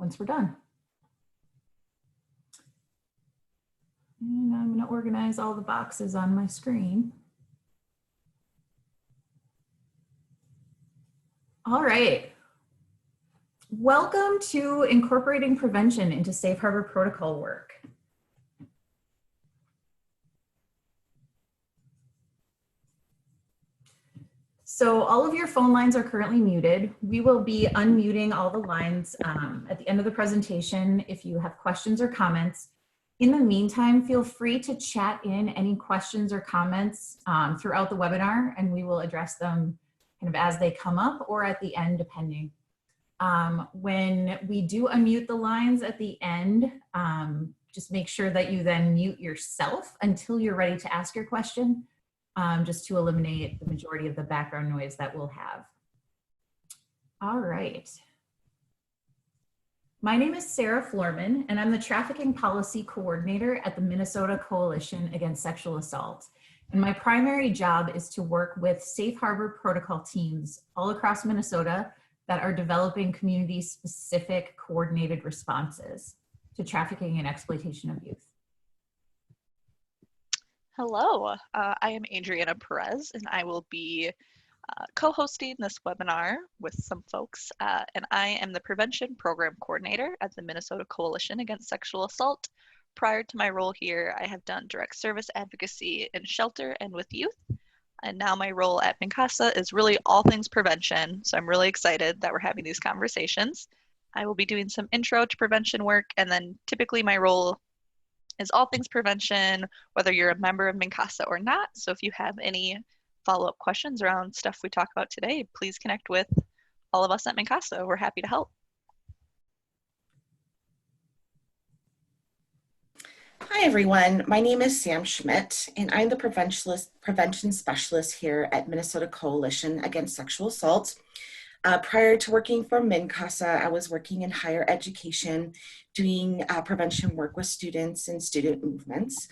once we're done. And I'm going to organize all the boxes on my screen. All right. Welcome to incorporating prevention into Safe Harbor protocol work. So all of your phone lines are currently muted. We will be unmuting all the lines at the end of the presentation if you have questions or comments. In the meantime, feel free to chat in any questions or comments throughout the webinar, and we will address them kind of as they come up or at the end, depending. When we do unmute the lines at the end, just make sure that you then mute yourself until you're ready to ask your question, just to eliminate the majority of the background noise that we'll have. All right. My name is Sarah Florman, and I'm the Trafficking Policy Coordinator at the Minnesota Coalition Against Sexual Assault. And my primary job is to work with Safe Harbor protocol teams all across Minnesota that are developing community-specific coordinated responses to trafficking and exploitation of youth. Hello, I am Adriana Perez, and I will be co-hosting this webinar with some folks, and I am the Prevention Program Coordinator at the Minnesota Coalition Against Sexual Assault. Prior to my role here, I have done direct service advocacy in shelter and with youth, and now my role at MNCASA is really all things prevention, so I'm really excited that we're having these conversations. I will be doing some intro to prevention work, and then typically my role is all things prevention, whether you're a member of MNCASA or not. So if you have any follow-up questions around stuff we talk about today, please connect with all of us at MNCASA. We're happy to help. Hi everyone, my name is Sam Schmidt and I'm the prevention specialist here at Minnesota Coalition Against Sexual Assault. Prior to working for MNCASA, I was working in higher education, doing prevention work with students and student movements.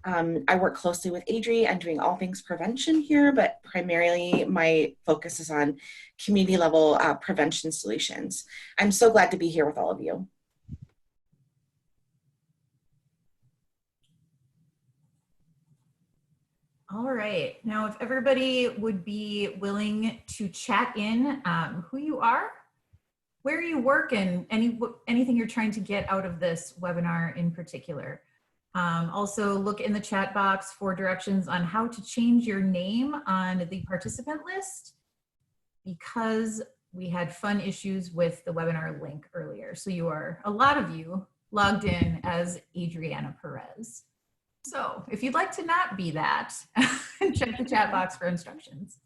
I work closely with Adri on doing all things prevention here, but primarily my focus is on community level prevention solutions. I'm so glad to be here with all of you. All right, now if everybody would be willing to chat in who you are, where you work, and anything you're trying to get out of this webinar in particular. Also look in the chat box for directions on how to change your name on the participant list, because we had fun issues with the webinar link earlier. So you are, a lot of you, logged in as Adriana Perez. So if you'd like to not be that, check the chat box for instructions.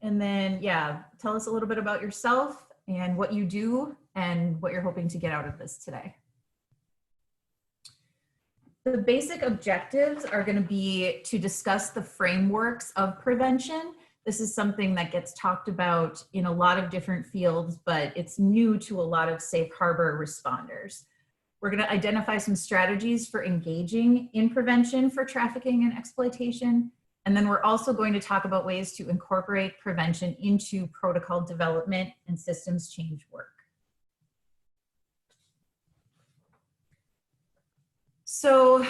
And then, yeah, tell us a little bit about yourself and what you do and what you're hoping to get out of this today. The basic objectives are going to be to discuss the frameworks of prevention. This is something that gets talked about in a lot of different fields, but it's new to a lot of Safe Harbor responders. We're going to identify some strategies for engaging in prevention for trafficking and exploitation. And then we're also going to talk about ways to incorporate prevention into protocol development and systems change work. So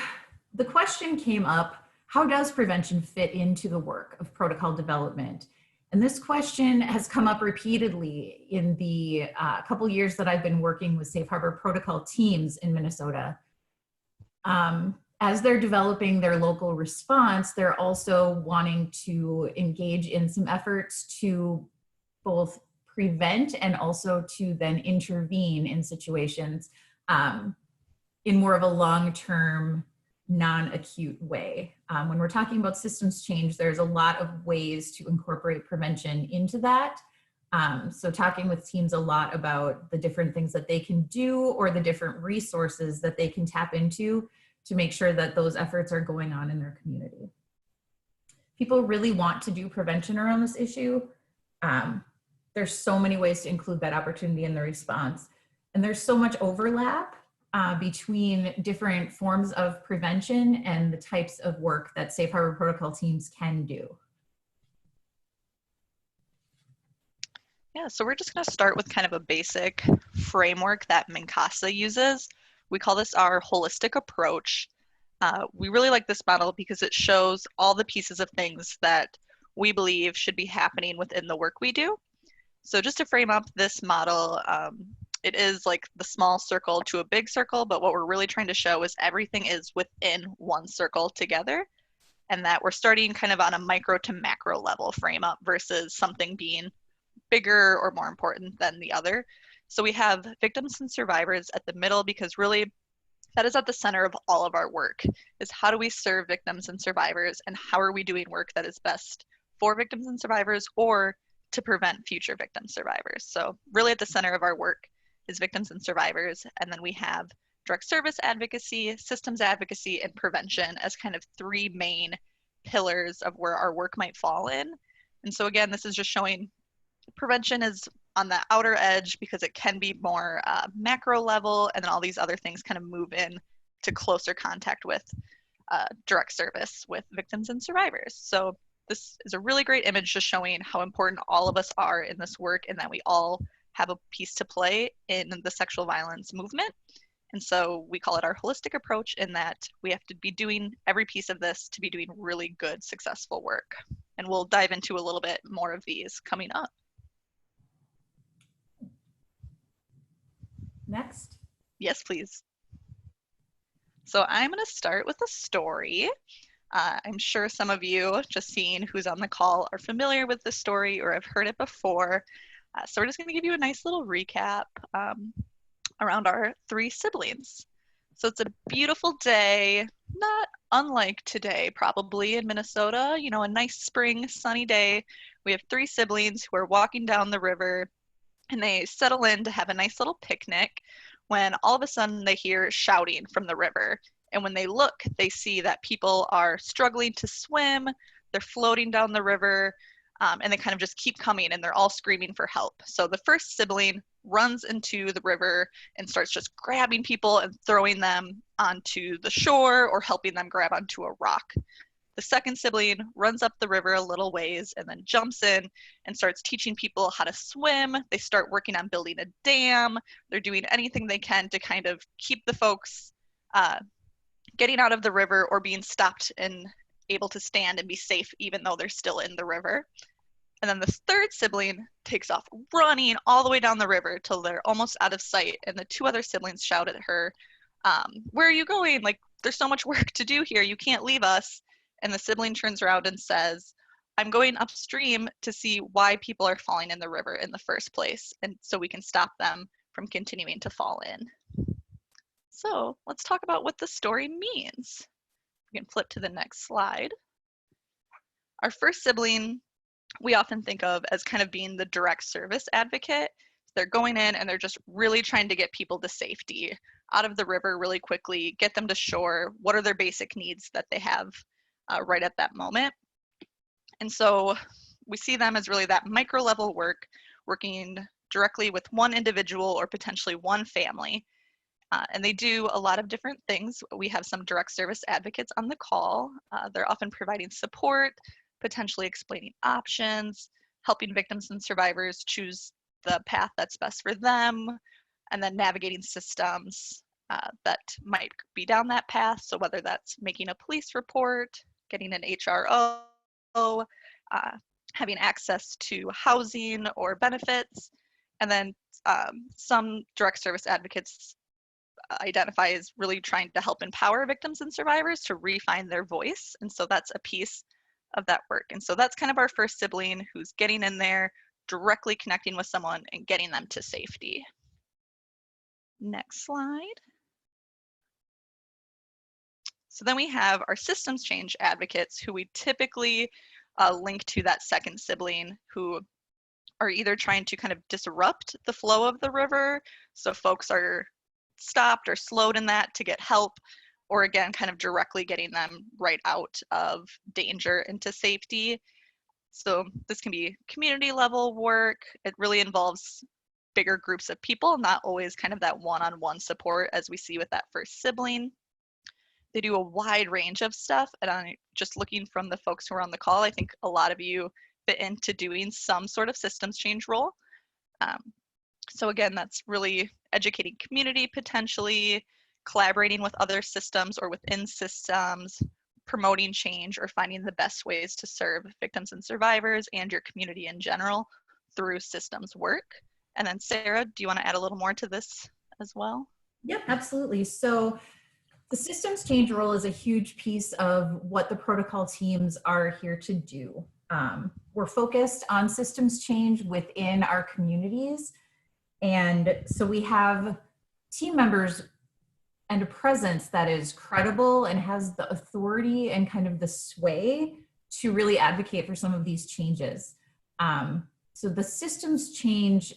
the question came up, how does prevention fit into the work of protocol development? And this question has come up repeatedly in the couple years that I've been working with Safe Harbor protocol teams in Minnesota. As they're developing their local response, they're also wanting to engage in some efforts to both prevent and also to then intervene in situations in more of a long-term, non-acute way. When we're talking about systems change, there's a lot of ways to incorporate prevention into that. So talking with teams a lot about the different things that they can do or the different resources that they can tap into to make sure that those efforts are going on in their community. People really want to do prevention around this issue. There's so many ways to include that opportunity in the response. And there's so much overlap between different forms of prevention and the types of work that Safe Harbor protocol teams can do. Yeah, so we're just going to start with kind of a basic framework that MINCASA uses. We call this our holistic approach. We really like this model because it shows all the pieces of things that we believe should be happening within the work we do. So just to frame up this model, it is like the small circle to a big circle, but what we're really trying to show is everything is within one circle together, and that we're starting kind of on a micro to macro level frame up versus something being bigger or more important than the other. So we have victims and survivors at the middle because really that is at the center of all of our work, is how do we serve victims and survivors, and how are we doing work that is best for victims and survivors or to prevent future victim survivors. So really at the center of our work is victims and survivors, and then we have direct service advocacy, systems advocacy, and prevention as kind of three main pillars of where our work might fall in. And so again, this is just showing prevention is on the outer edge because it can be more macro level, and then all these other things kind of move in to closer contact with direct service with victims and survivors. So this is a really great image just showing how important all of us are in this work and that we all have a piece to play in the sexual violence movement. And so we call it our holistic approach, in that we have to be doing every piece of this to be doing really good, successful work. And we'll dive into a little bit more of these coming up. Next. Yes, please. So I'm going to start with a story. I'm sure some of you, just seeing who's on the call, are familiar with this story or have heard it before. So we're just going to give you a nice little recap around our three siblings. So it's a beautiful day, not unlike today probably in Minnesota, you know, a nice spring sunny day. We have three siblings who are walking down the river, and they settle in to have a nice little picnic when all of a sudden they hear shouting from the river. And when they look, they see that people are struggling to swim, they're floating down the river, and they kind of just keep coming, and they're all screaming for help. So the first sibling runs into the river and starts just grabbing people and throwing them onto the shore or helping them grab onto a rock. The second sibling runs up the river a little ways and then jumps in and starts teaching people how to swim. They start working on building a dam. They're doing anything they can to kind of keep the folks getting out of the river or being stopped and able to stand and be safe even though they're still in the river. And then the third sibling takes off running all the way down the river till they're almost out of sight. And the two other siblings shout at her, where are you going? Like, there's so much work to do here. You can't leave us. And the sibling turns around and says, I'm going upstream to see why people are falling in the river in the first place, and so we can stop them from continuing to fall in. So let's talk about what the story means. We can flip to the next slide. Our first sibling, we often think of as kind of being the direct service advocate. They're going in and they're just really trying to get people to safety, out of the river really quickly, get them to shore. What are their basic needs that they have right at that moment? And so we see them as really that micro level work, working directly with one individual or potentially one family. And they do a lot of different things. We have some direct service advocates on the call. They're often providing support, potentially explaining options, helping victims and survivors choose the path that's best for them, and then navigating systems that might be down that path. So whether that's making a police report, getting an HRO, having access to housing or benefits, and then some direct service advocates identify as really trying to help empower victims and survivors to refine their voice. And so that's a piece of that work. And so that's kind of our first sibling who's getting in there, directly connecting with someone and getting them to safety. Next slide. So then we have our systems change advocates, who we typically link to that second sibling, who are either trying to kind of disrupt the flow of the river, so folks are stopped or slowed in that to get help, or again, kind of directly getting them right out of danger into safety. So this can be community level work. It really involves bigger groups of people, not always kind of that one-on-one support as we see with that first sibling. They do a wide range of stuff, and I'm just looking from the folks who are on the call, I think a lot of you fit into doing some sort of systems change role. So again, that's really educating community potentially, collaborating with other systems or within systems, promoting change or finding the best ways to serve victims and survivors and your community in general through systems work. And then Sarah, do you want to add a little more to this as well? Yep, absolutely. So the systems change role is a huge piece of what the protocol teams are here to do. We're focused on systems change within our communities. And so we have team members and a presence that is credible and has the authority and kind of the sway to really advocate for some of these changes. So the systems change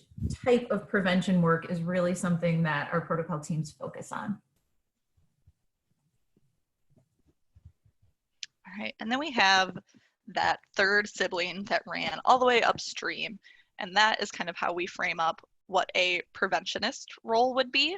type of prevention work is really something that our protocol teams focus on. All right, and then we have that third sibling that ran all the way upstream, and that is kind of how we frame up what a preventionist role would be.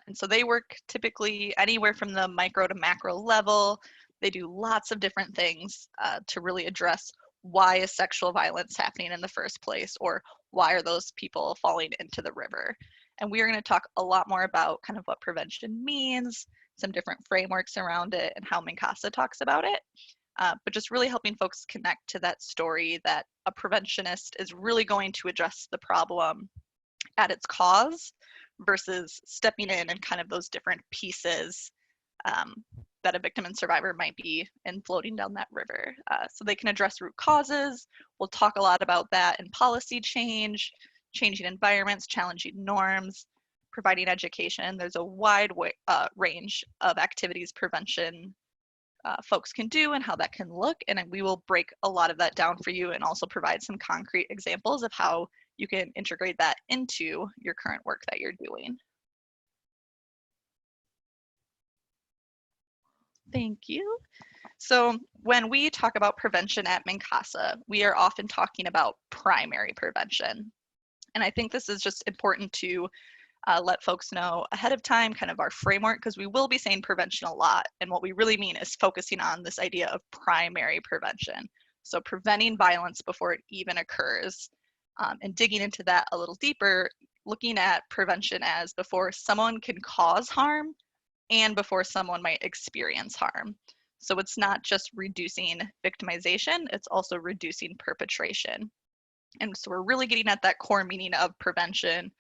And so they work typically anywhere from the micro to macro level. They do lots of different things to really address why is sexual violence happening in the first place, or why are those people falling into the river. And we are going to talk a lot more about kind of what prevention means, some different frameworks around it, and how MNCASA talks about it. But just really helping folks connect to that story that a preventionist is really going to address the problem at its cause versus stepping in and kind of those different pieces that a victim and survivor might be in floating down that river. So they can address root causes. We'll talk a lot about that in policy change, changing environments, challenging norms, providing education. There's a wide range of activities prevention folks can do and how that can look. And we will break a lot of that down for you and also provide some concrete examples of how you can integrate that into your current work that you're doing. Thank you. So when we talk about prevention at MNCASA, we are often talking about primary prevention. And I think this is just important to let folks know ahead of time, kind of our framework, because we will be saying prevention a lot. And what we really mean is focusing on this idea of primary prevention. So preventing violence before it even occurs. And digging into that a little deeper, looking at prevention as before someone can cause harm and before someone might experience harm. So it's not just reducing victimization, it's also reducing perpetration. And so we're really getting at that core meaning of prevention,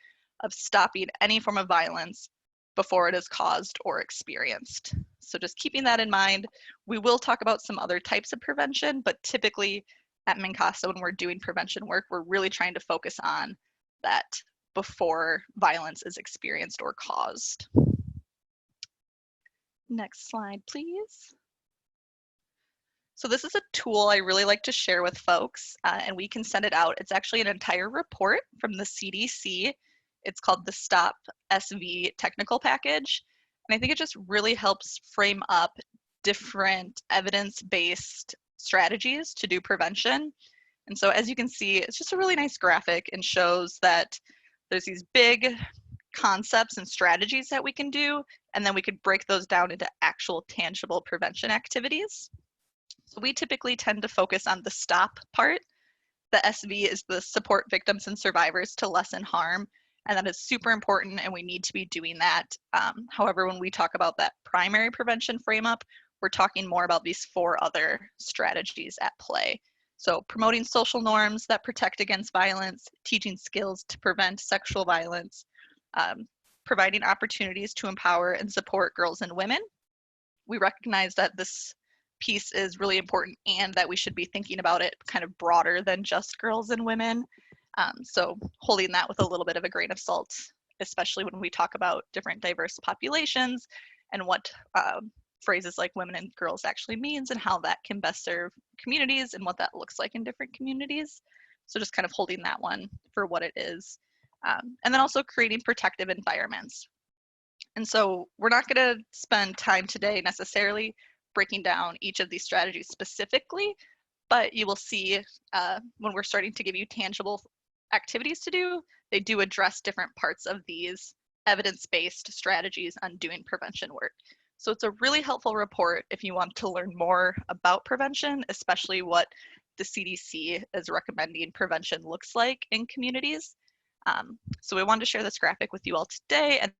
of stopping any form of violence before it is caused or experienced. So just keeping that in mind, we will talk about some other types of prevention, but typically at MNCASA, when we're doing prevention work, we're really trying to focus on that before violence is experienced or caused. Next slide, please. So this is a tool I really like to share with folks, and we can send it out. It's actually an entire report from the CDC. It's called the Stop SV Technical Package. And I think it just really helps frame up different evidence-based strategies to do prevention. And so as you can see, it's just a really nice graphic and shows that there's these big concepts and strategies that we can do, and then we could break those down into actual tangible prevention activities. So we typically tend to focus on the stop part. The SV is the support victims and survivors to lessen harm, and that is super important, and we need to be doing that. However, when we talk about that primary prevention frame up, we're talking more about these 4 other strategies at play. So promoting social norms that protect against violence, teaching skills to prevent sexual violence, providing opportunities to empower and support girls and women. We recognize that this piece is really important and that we should be thinking about it kind of broader than just girls and women. So holding that with a little bit of a grain of salt, especially when we talk about different diverse populations and what phrases like women and girls actually means and how that can best serve communities and what that looks like in different communities. So just kind of holding that one for what it is. And then also creating protective environments. And so we're not going to spend time today necessarily breaking down each of these strategies specifically, but you will see when we're starting to give you tangible activities to do, they do address different parts of these evidence-based strategies on doing prevention work. So it's a really helpful report if you want to learn more about prevention, especially what the CDC is recommending prevention looks like in communities. So we wanted to share this graphic with you all today, and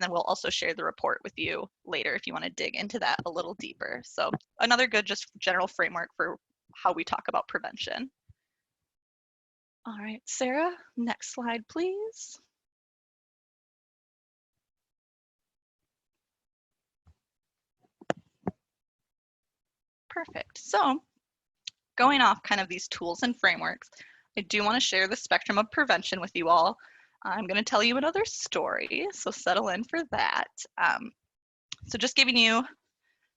then we'll also share the report with you later if you want to dig into that a little deeper. So another good just general framework for how we talk about prevention. All right, Sarah, next slide, please. Perfect. So going off kind of these tools and frameworks, I do want to share the spectrum of prevention with you all. I'm going to tell you another story, so settle in for that. So just giving you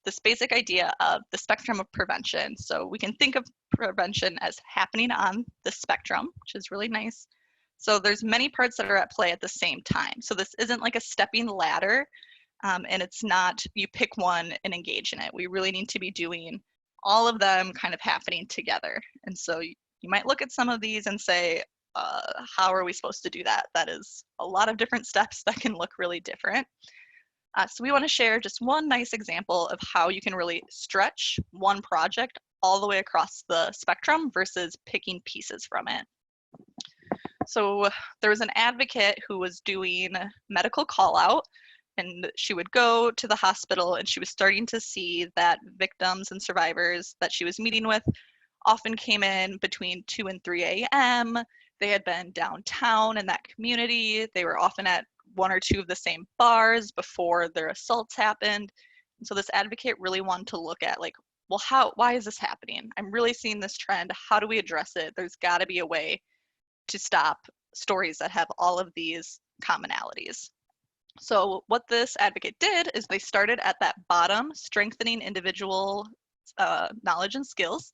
this basic idea of the spectrum of prevention. So we can think of prevention as happening on the spectrum, which is really nice. So there's many parts that are at play at the same time. So this isn't like a stepping ladder, and it's not you pick one and engage in it. We really need to be doing all of them kind of happening together. And so you might look at some of these and say, how are we supposed to do that? That is a lot of different steps that can look really different. So we want to share just one nice example of how you can really stretch one project all the way across the spectrum versus picking pieces from it. So there was an advocate who was doing medical call out, and she would go to the hospital, and she was starting to see that victims and survivors that she was meeting with often came in between 2 and 3 a.m. They had been downtown in that community. They were often at one or two of the same bars before their assaults happened. And so this advocate really wanted to look at like, well, why is this happening? I'm really seeing this trend. How do we address it? There's got to be a way to stop stories that have all of these commonalities. So what this advocate did is they started at that bottom, strengthening individual knowledge and skills,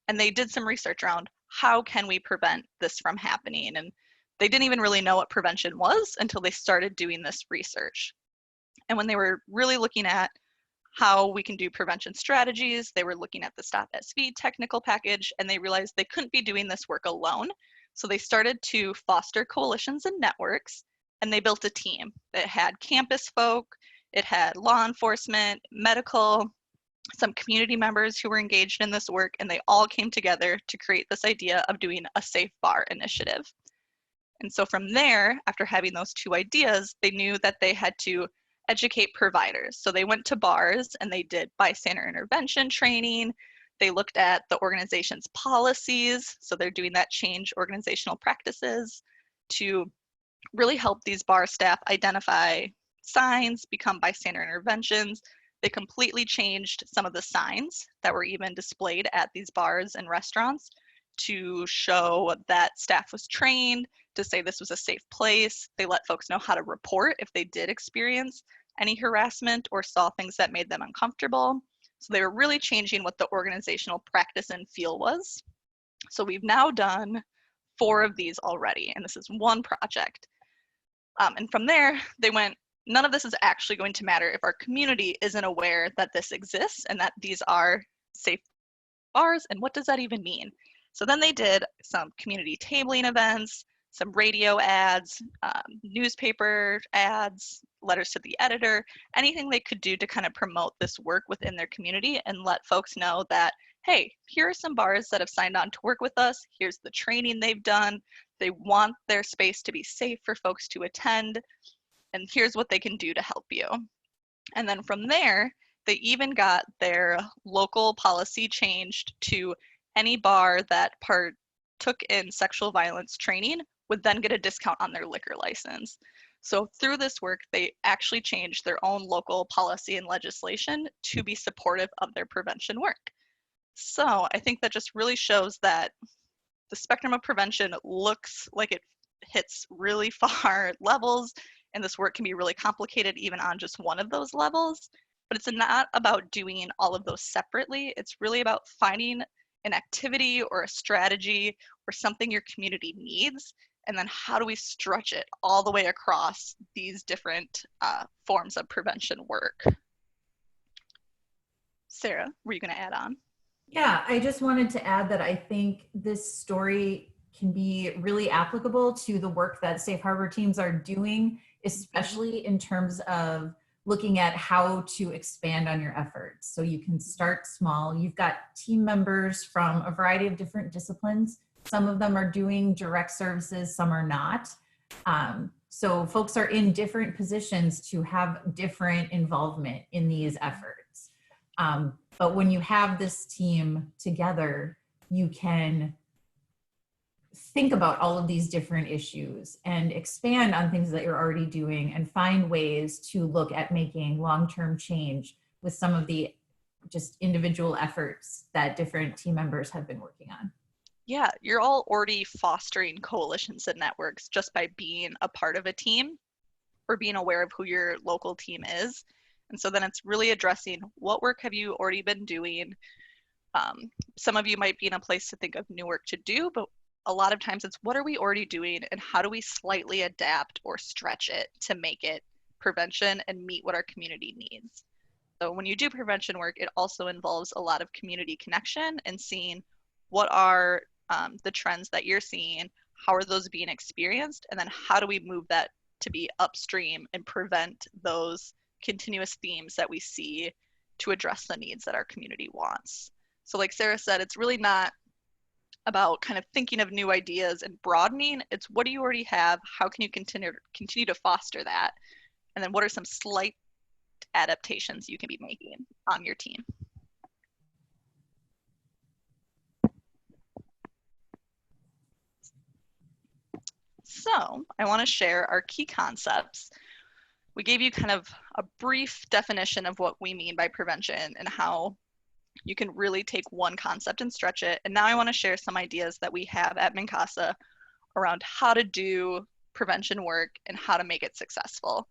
and they did some research around how can we prevent this from happening. And they didn't even really know what prevention was until they started doing this research. And when they were really looking at how we can do prevention strategies, they were looking at the Stop SV technical package, and they realized they couldn't be doing this work alone. So they started to foster coalitions and networks, and they built a team that had campus folk, it had law enforcement, medical, some community members who were engaged in this work, and they all came together to create this idea of doing a safe bar initiative. And so from there, after having those two ideas, they knew that they had to educate providers. So they went to bars and they did bystander intervention training. They looked at the organization's policies. So they're doing that change organizational practices to really help these bar staff identify signs, become bystander interventions. They completely changed some of the signs that were even displayed at these bars and restaurants to show that staff was trained to say this was a safe place. They let folks know how to report if they did experience any harassment or saw things that made them uncomfortable. So they were really changing what the organizational practice and feel was. So we've now done 4 of these already, and this is one project. And from there, they went, none of this is actually going to matter if our community isn't aware that this exists and that these are safe bars, and what does that even mean? So then they did some community tabling events, some radio ads, newspaper ads, letters to the editor, anything they could do to kind of promote this work within their community and let folks know that, hey, here are some bars that have signed on to work with us. Here's the training they've done. They want their space to be safe for folks to attend, and here's what they can do to help you. And then from there, they even got their local policy changed to any bar that partook in sexual violence training would then get a discount on their liquor license. So through this work, they actually changed their own local policy and legislation to be supportive of their prevention work. So I think that just really shows that the spectrum of prevention looks like it hits really far levels, and this work can be really complicated even on just one of those levels. But it's not about doing all of those separately. It's really about finding an activity or a strategy or something your community needs, and then how do we stretch it all the way across these different forms of prevention work. Sarah, were you going to add on? Yeah, I just wanted to add that I think this story can be really applicable to the work that Safe Harbor teams are doing, especially in terms of looking at how to expand on your efforts. So you can start small. You've got team members from a variety of different disciplines. Some of them are doing direct services, some are not. So folks are in different positions to have different involvement in these efforts. But when you have this team together, you can think about all of these different issues and expand on things that you're already doing and find ways to look at making long-term change with some of the just individual efforts that different team members have been working on. Yeah, you're all already fostering coalitions and networks just by being a part of a team or being aware of who your local team is. And so then it's really addressing what work have you already been doing. Some of you might be in a place to think of new work to do, but a lot of times it's what are we already doing and how do we slightly adapt or stretch it to make it prevention and meet what our community needs. So when you do prevention work, it also involves a lot of community connection and seeing what are the trends that you're seeing, how are those being experienced, and then how do we move that to be upstream and prevent those continuous themes that we see to address the needs that our community wants. So like Sarah said, it's really not about kind of thinking of new ideas and broadening. It's what do you already have? How can you continue to foster that? And then what are some slight adaptations you can be making on your team? So I want to share our key concepts. We gave you kind of a brief definition of what we mean by prevention and how you can really take one concept and stretch it. And now I want to share some ideas that we have at MnCASA around how to do prevention work and how to make it successful.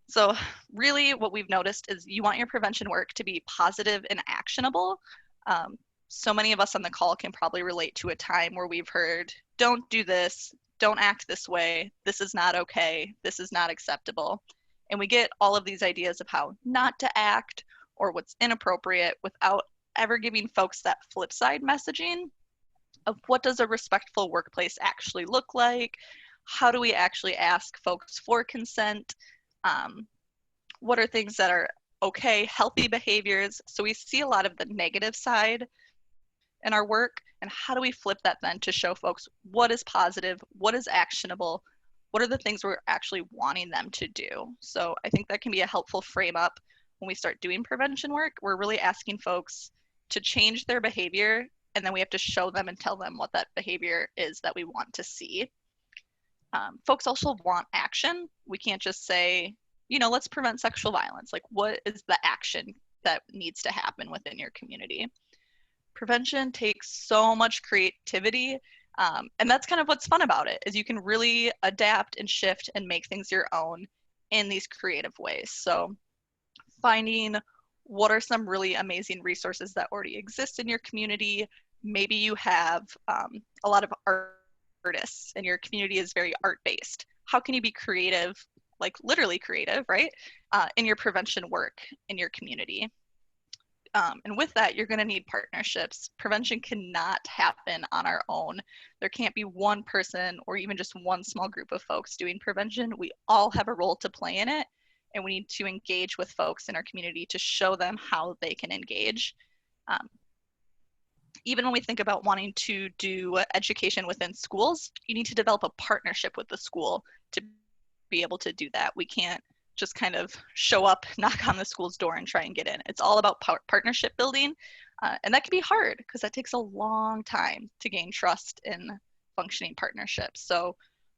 So really what we've noticed is you want your prevention work to be positive and actionable. So many of us on the call can probably relate to a time where we've heard, don't do this, don't act this way, this is not okay, this is not acceptable. And we get all of these ideas of how not to act or what's inappropriate without ever giving folks that flip side messaging of what does a respectful workplace actually look like? How do we actually ask folks for consent? What are things that are okay, healthy behaviors? So we see a lot of the negative side in our work, and how do we flip that then to show folks what is positive, what is actionable, what are the things we're actually wanting them to do? So I think that can be a helpful frame up when we start doing prevention work. We're really asking folks to change their behavior, and then we have to show them and tell them what that behavior is that we want to see. Folks also want action. We can't just say, you know, let's prevent sexual violence. Like, what is the action that needs to happen within your community? Prevention takes so much creativity, and that's kind of what's fun about it, is you can really adapt and shift and make things your own in these creative ways. So finding what are some really amazing resources that already exist in your community. Maybe you have a lot of artists and your community is very art-based. How can you be creative, like literally creative, right, in your prevention work in your community? And with that, you're going to need partnerships. Prevention cannot happen on our own. There can't be one person or even just one small group of folks doing prevention. We all have a role to play in it, and we need to engage with folks in our community to show them how they can engage. Even when we think about wanting to do education within schools, you need to develop a partnership with the school to be able to do that. We can't just kind of show up, knock on the school's door and try and get in. It's all about partnership building. And that can be hard because that takes a long time to gain trust in functioning partnerships. So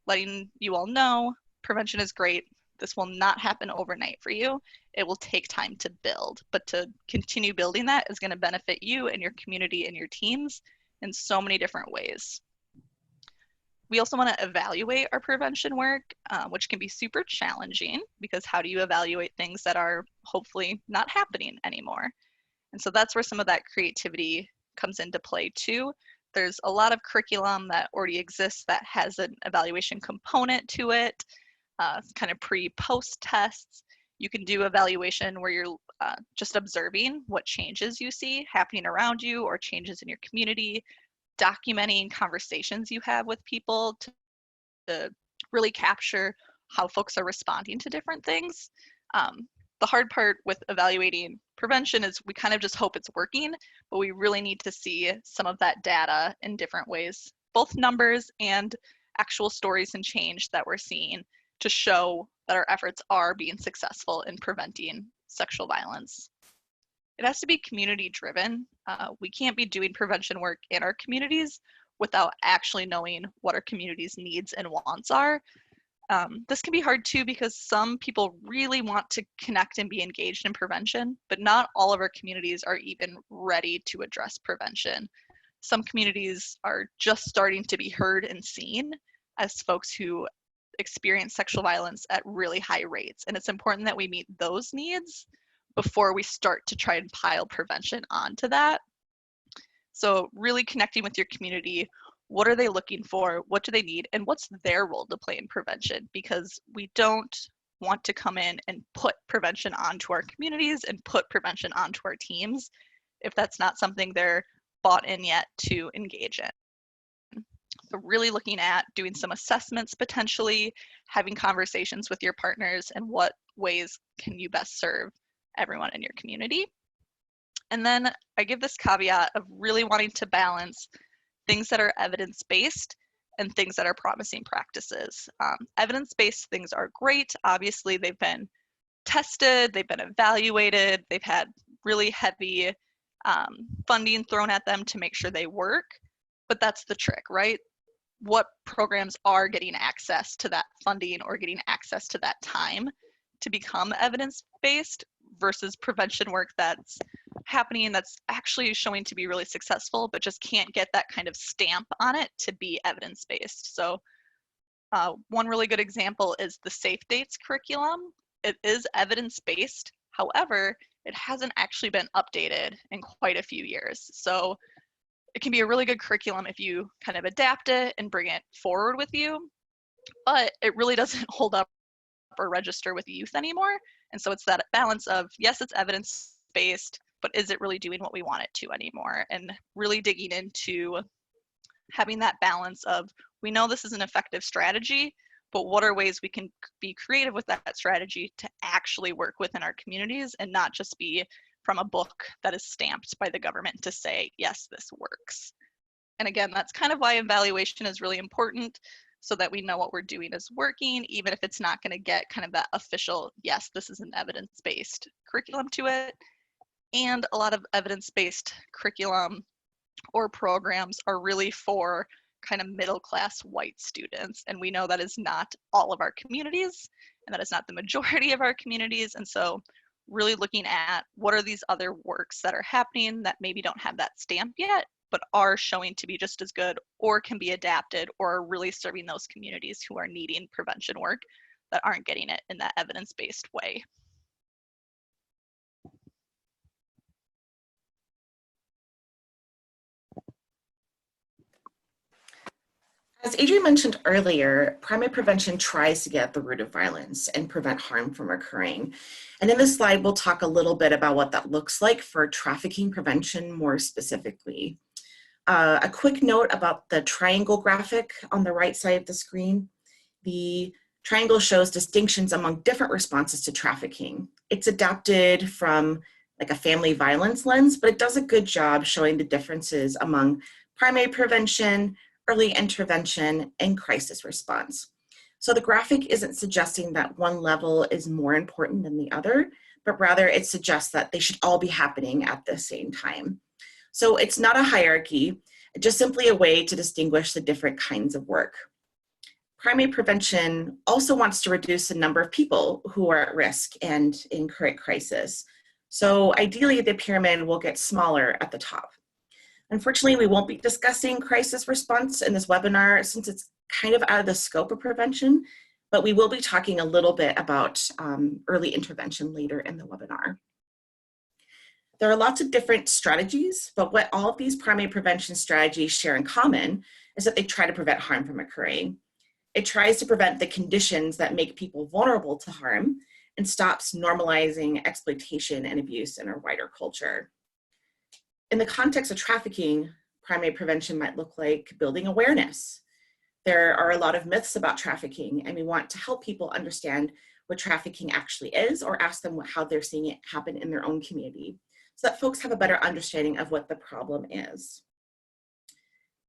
letting you all know, prevention is great. This will not happen overnight for you. It will take time to build, but to continue building that is going to benefit you and your community and your teams in so many different ways. We also want to evaluate our prevention work, which can be super challenging because how do you evaluate things that are hopefully not happening anymore? And so that's where some of that creativity comes into play too. There's a lot of curriculum that already exists that has an evaluation component to it, kind of pre-post tests. You can do evaluation where you're just observing what changes you see happening around you or changes in your community, documenting conversations you have with people to really capture how folks are responding to different things. The hard part with evaluating prevention is we kind of just hope it's working, but we really need to see some of that data in different ways, both numbers and actual stories and change that we're seeing to show that our efforts are being successful in preventing sexual violence. It has to be community driven. We can't be doing prevention work in our communities without actually knowing what our community's needs and wants are. This can be hard too because some people really want to connect and be engaged in prevention, but not all of our communities are even ready to address prevention. Some communities are just starting to be heard and seen as folks who experience sexual violence at really high rates. And it's important that we meet those needs before we start to try and pile prevention onto that. So really connecting with your community, what are they looking for? What do they need? And what's their role to play in prevention? Because we don't want to come in and put prevention onto our communities and put prevention onto our teams if that's not something they're bought in yet to engage in. So really looking at doing some assessments potentially, having conversations with your partners, and what ways can you best serve everyone in your community. And then I give this caveat of really wanting to balance things that are evidence-based and things that are promising practices. Evidence-based things are great. Obviously, they've been tested, they've been evaluated, they've had really heavy funding thrown at them to make sure they work. But that's the trick, right? What programs are getting access to that funding or getting access to that time to become evidence-based versus prevention work that's happening that's actually showing to be really successful, but just can't get that kind of stamp on it to be evidence-based. So one really good example is the Safe Dates curriculum. It is evidence-based. However, it hasn't actually been updated in quite a few years. So it can be a really good curriculum if you kind of adapt it and bring it forward with you, but it really doesn't hold up or register with youth anymore. And so it's that balance of, yes, it's evidence-based, but is it really doing what we want it to anymore? And really digging into having that balance of, we know this is an effective strategy, but what are ways we can be creative with that strategy to actually work within our communities and not just be from a book that is stamped by the government to say, yes, this works. And again, that's kind of why evaluation is really important, so that we know what we're doing is working, even if it's not going to get kind of that official, yes, this is an evidence-based curriculum to it. And a lot of evidence-based curriculum or programs are really for kind of middle-class white students. And we know that is not all of our communities, and that is not the majority of our communities. And so really looking at what are these other works that are happening that maybe don't have that stamp yet, but are showing to be just as good or can be adapted or are really serving those communities who are needing prevention work that aren't getting it in that evidence-based way. As Adrienne mentioned earlier, primary prevention tries to get at the root of violence and prevent harm from occurring. And in this slide, we'll talk a little bit about what that looks like for trafficking prevention more specifically. A quick note about the triangle graphic on the right side of the screen. The triangle shows distinctions among different responses to trafficking. It's adapted from like a family violence lens, but it does a good job showing the differences among primary prevention, early intervention, and crisis response. So the graphic isn't suggesting that one level is more important than the other, but rather it suggests that they should all be happening at the same time. So it's not a hierarchy, just simply a way to distinguish the different kinds of work. Primary prevention also wants to reduce the number of people who are at risk and in current crisis. So ideally, the pyramid will get smaller at the top. Unfortunately, we won't be discussing crisis response in this webinar since it's kind of out of the scope of prevention, but we will be talking a little bit about early intervention later in the webinar. There are lots of different strategies, but what all of these primary prevention strategies share in common is that they try to prevent harm from occurring. It tries to prevent the conditions that make people vulnerable to harm and stops normalizing exploitation and abuse in our wider culture. In the context of trafficking, primary prevention might look like building awareness, There are a lot of myths about trafficking, and we want to help people understand what trafficking actually is, or ask them how they're seeing it happen in their own community, so that folks have a better understanding of what the problem is.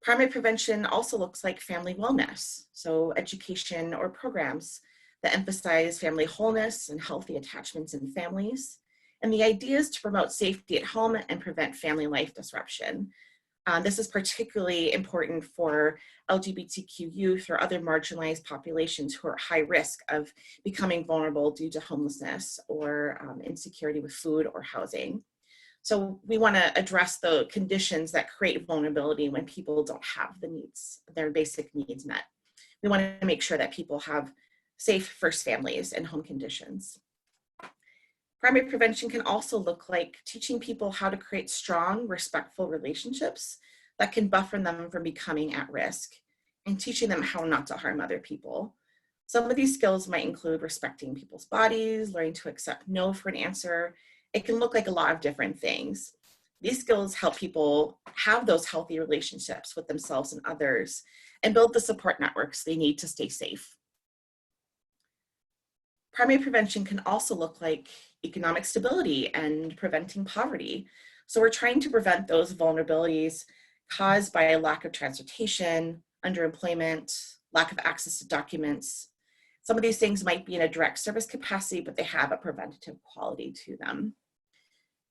Primary prevention also looks like family wellness, so education or programs that emphasize family wholeness and healthy attachments in families. And the idea is to promote safety at home and prevent family life disruption. This is particularly important for LGBTQ youth or other marginalized populations who are at high risk of becoming vulnerable due to homelessness or insecurity with food or housing. So we want to address the conditions that create vulnerability when people don't have the needs, their basic needs met. We want to make sure that people have safe first families and home conditions. Primary prevention can also look like teaching people how to create strong, respectful relationships that can buffer them from becoming at risk, and teaching them how not to harm other people. Some of these skills might include respecting people's bodies, learning to accept no for an answer. It can look like a lot of different things. These skills help people have those healthy relationships with themselves and others, and build the support networks they need to stay safe. Primary prevention can also look like economic stability and preventing poverty. So we're trying to prevent those vulnerabilities caused by a lack of transportation, underemployment, lack of access to documents. Some of these things might be in a direct service capacity, but they have a preventative quality to them.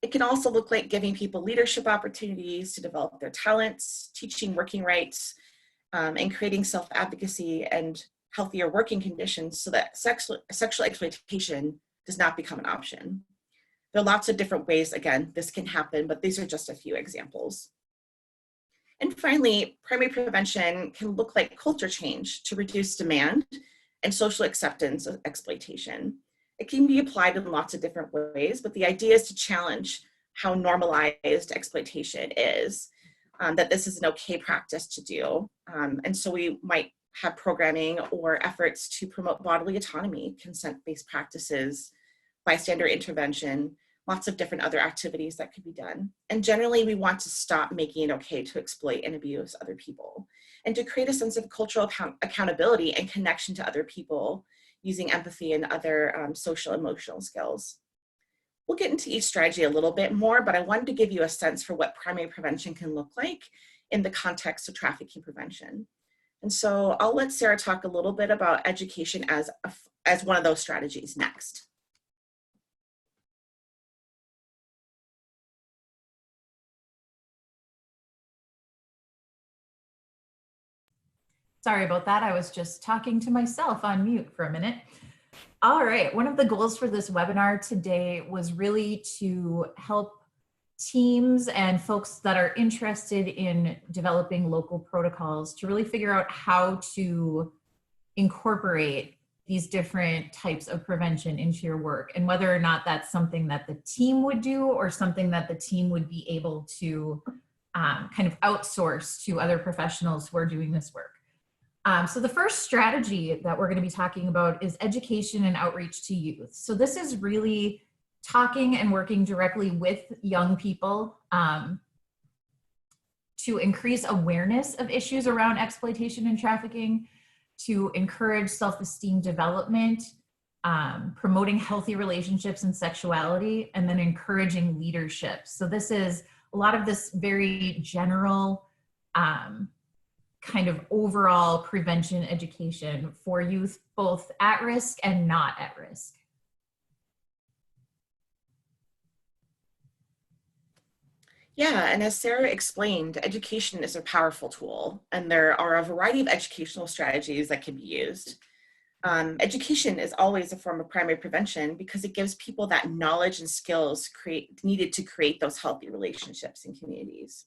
It can also look like giving people leadership opportunities to develop their talents, teaching working rights, and creating self-advocacy and healthier working conditions so that sexual exploitation does not become an option. There are lots of different ways, again, this can happen, but these are just a few examples. And finally, primary prevention can look like culture change to reduce demand and social acceptance of exploitation. It can be applied in lots of different ways, but the idea is to challenge how normalized exploitation is, that this is an okay practice to do. And so we might have programming or efforts to promote bodily autonomy, consent-based practices, bystander intervention, lots of different other activities that could be done. And generally, we want to stop making it okay to exploit and abuse other people, and to create a sense of cultural accountability and connection to other people using empathy and other social emotional skills. We'll get into each strategy a little bit more, but I wanted to give you a sense for what primary prevention can look like in the context of trafficking prevention. And so I'll let Sarah talk a little bit about education as one of those strategies next. Sorry about that. I was just talking to myself on mute for a minute. All right, one of the goals for this webinar today was really to help teams and folks that are interested in developing local protocols to really figure out how to incorporate these different types of prevention into your work, and whether or not that's something that the team would do or something that the team would be able to kind of outsource to other professionals who are doing this work. So the first strategy that we're going to be talking about is education and outreach to youth. So this is really talking and working directly with young people to increase awareness of issues around exploitation and trafficking, to encourage self-esteem development, promoting healthy relationships and sexuality, and then encouraging leadership. So this is a lot of this very general kind of overall prevention education for youth, both at risk and not at risk. Yeah, and as Sarah explained, education is a powerful tool, and there are a variety of educational strategies that can be used. Education is always a form of primary prevention because it gives people that knowledge and skills needed to create those healthy relationships in communities.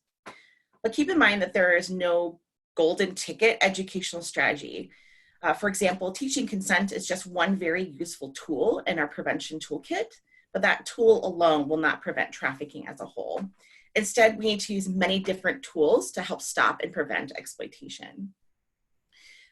But keep in mind that there is no golden ticket educational strategy. For example, teaching consent is just one very useful tool in our prevention toolkit, but that tool alone will not prevent trafficking as a whole. Instead, we need to use many different tools to help stop and prevent exploitation.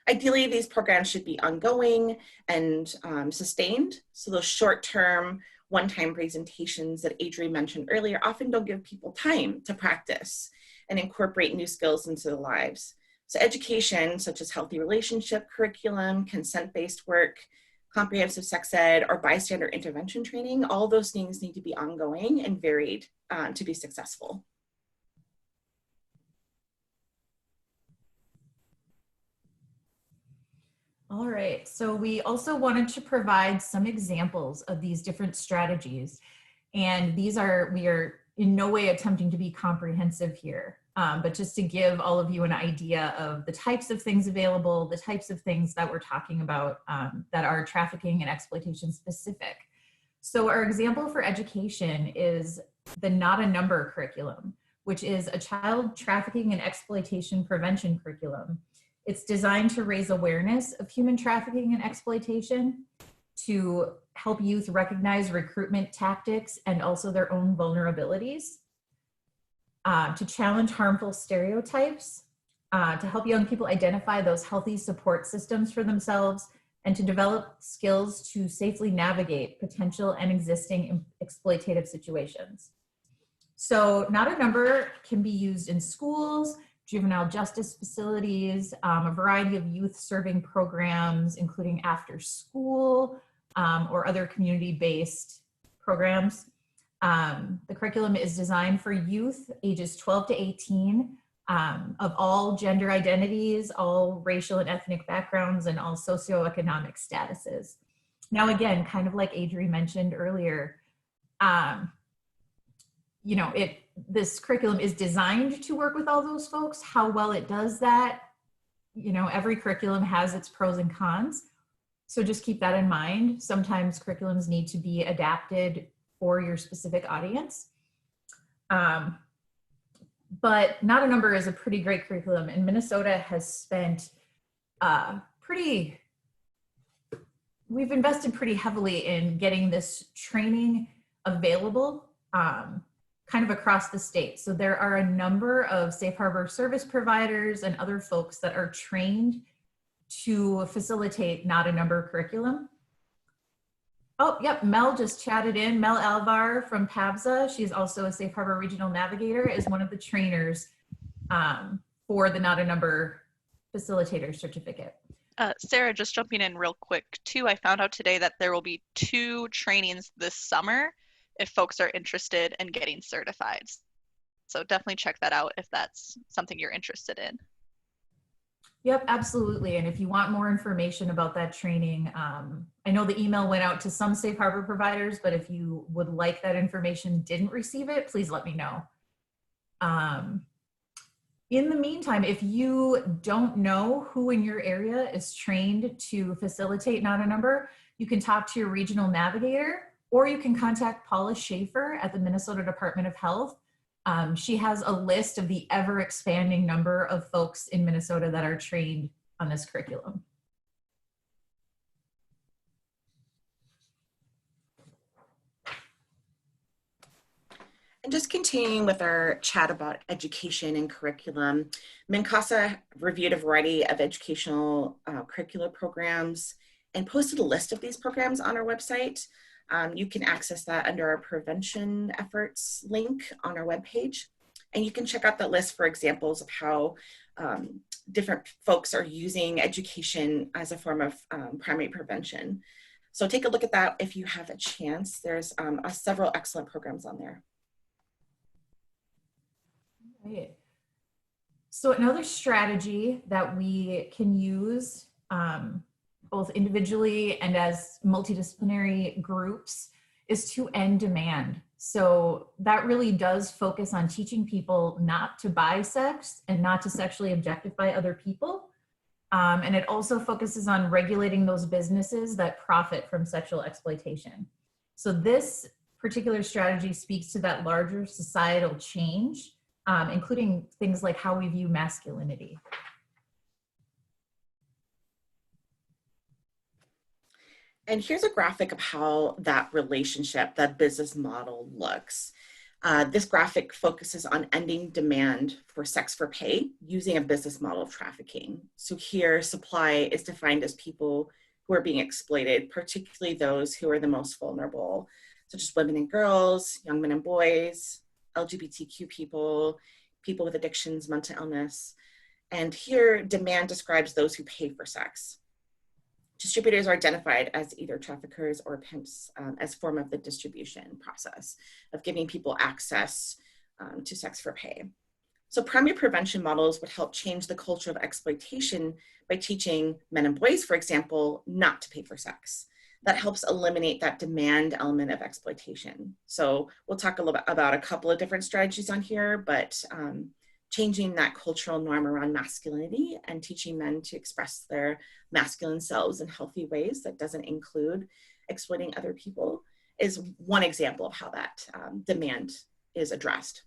Ideally, these programs should be ongoing and sustained. So those short-term, one-time presentations that Adrienne mentioned earlier often don't give people time to practice and incorporate new skills into their lives. So education, such as healthy relationship curriculum, consent-based work, comprehensive sex ed, or bystander intervention training, all those things need to be ongoing and varied to be successful. All right, so we also wanted to provide some examples of these different strategies. And we are in no way attempting to be comprehensive here, but just to give all of you an idea of the types of things available, the types of things that we're talking about that are trafficking and exploitation specific. So our example for education is the Not a Number curriculum, which is a child trafficking and exploitation prevention curriculum. It's designed to raise awareness of human trafficking and exploitation, to help youth recognize recruitment tactics and also their own vulnerabilities, to challenge harmful stereotypes, to help young people identify those healthy support systems for themselves, and to develop skills to safely navigate potential and existing exploitative situations. So Not a Number can be used in schools, juvenile justice facilities, a variety of youth serving programs, including after school or other community-based programs. The curriculum is designed for youth ages 12 to 18 of all gender identities, all racial and ethnic backgrounds, and all socioeconomic statuses. Now, again, kind of like Adri mentioned earlier, this curriculum is designed to work with all those folks. How well it does that, every curriculum has its pros and cons. So just keep that in mind. Sometimes curriculums need to be adapted for your specific audience. But Not a Number is a pretty great curriculum, and Minnesota has spent we've invested pretty heavily in getting this training available kind of across the state. So there are a number of safe harbor service providers and other folks that are trained to facilitate Not a Number curriculum. Oh, yep, Mel just chatted in. Mel Alvar from PABSA, she's also a Safe Harbor Regional Navigator, is one of the trainers for the Not a Number Facilitator Certificate. Sarah, just jumping in real quick too, I found out today that there will be 2 trainings this summer if folks are interested in getting certified. So definitely check that out if that's something you're interested in. Yep, absolutely. And if you want more information about that training, I know the email went out to some safe harbor providers, but if you would like that information, didn't receive it, please let me know. In the meantime, if you don't know who in your area is trained to facilitate Not a Number, you can talk to your regional navigator, or you can contact Paula Schaefer at the Minnesota Department of Health. She has a list of the ever expanding number of folks in Minnesota that are trained on this curriculum. And just continuing with our chat about education and curriculum, MnCASA reviewed a variety of educational curricular programs and posted a list of these programs on our website. You can access that under our prevention efforts link on our webpage. And you can check out that list for examples of how different folks are using education as a form of primary prevention. So take a look at that if you have a chance. There's several excellent programs on there. Right. So another strategy that we can use both individually and as multidisciplinary groups is to end demand. So that really does focus on teaching people not to buy sex and not to sexually objectify other people. And it also focuses on regulating those businesses that profit from sexual exploitation. So this particular strategy speaks to that larger societal change, including things like how we view masculinity. And here's a graphic of how that relationship, that business model looks. This graphic focuses on ending demand for sex for pay using a business model of trafficking. So here, supply is defined as people who are being exploited, particularly those who are the most vulnerable, such as women and girls, young men and boys, LGBTQ people, people with addictions, mental illness. And here, demand describes those who pay for sex. Distributors are identified as either traffickers or pimps as form of the distribution process of giving people access to sex for pay. So primary prevention models would help change the culture of exploitation by teaching men and boys, for example, not to pay for sex. That helps eliminate that demand element of exploitation. So we'll talk a little bit about a couple of different strategies on here, but changing that cultural norm around masculinity and teaching men to express their masculine selves in healthy ways that doesn't include exploiting other people is one example of how that demand is addressed.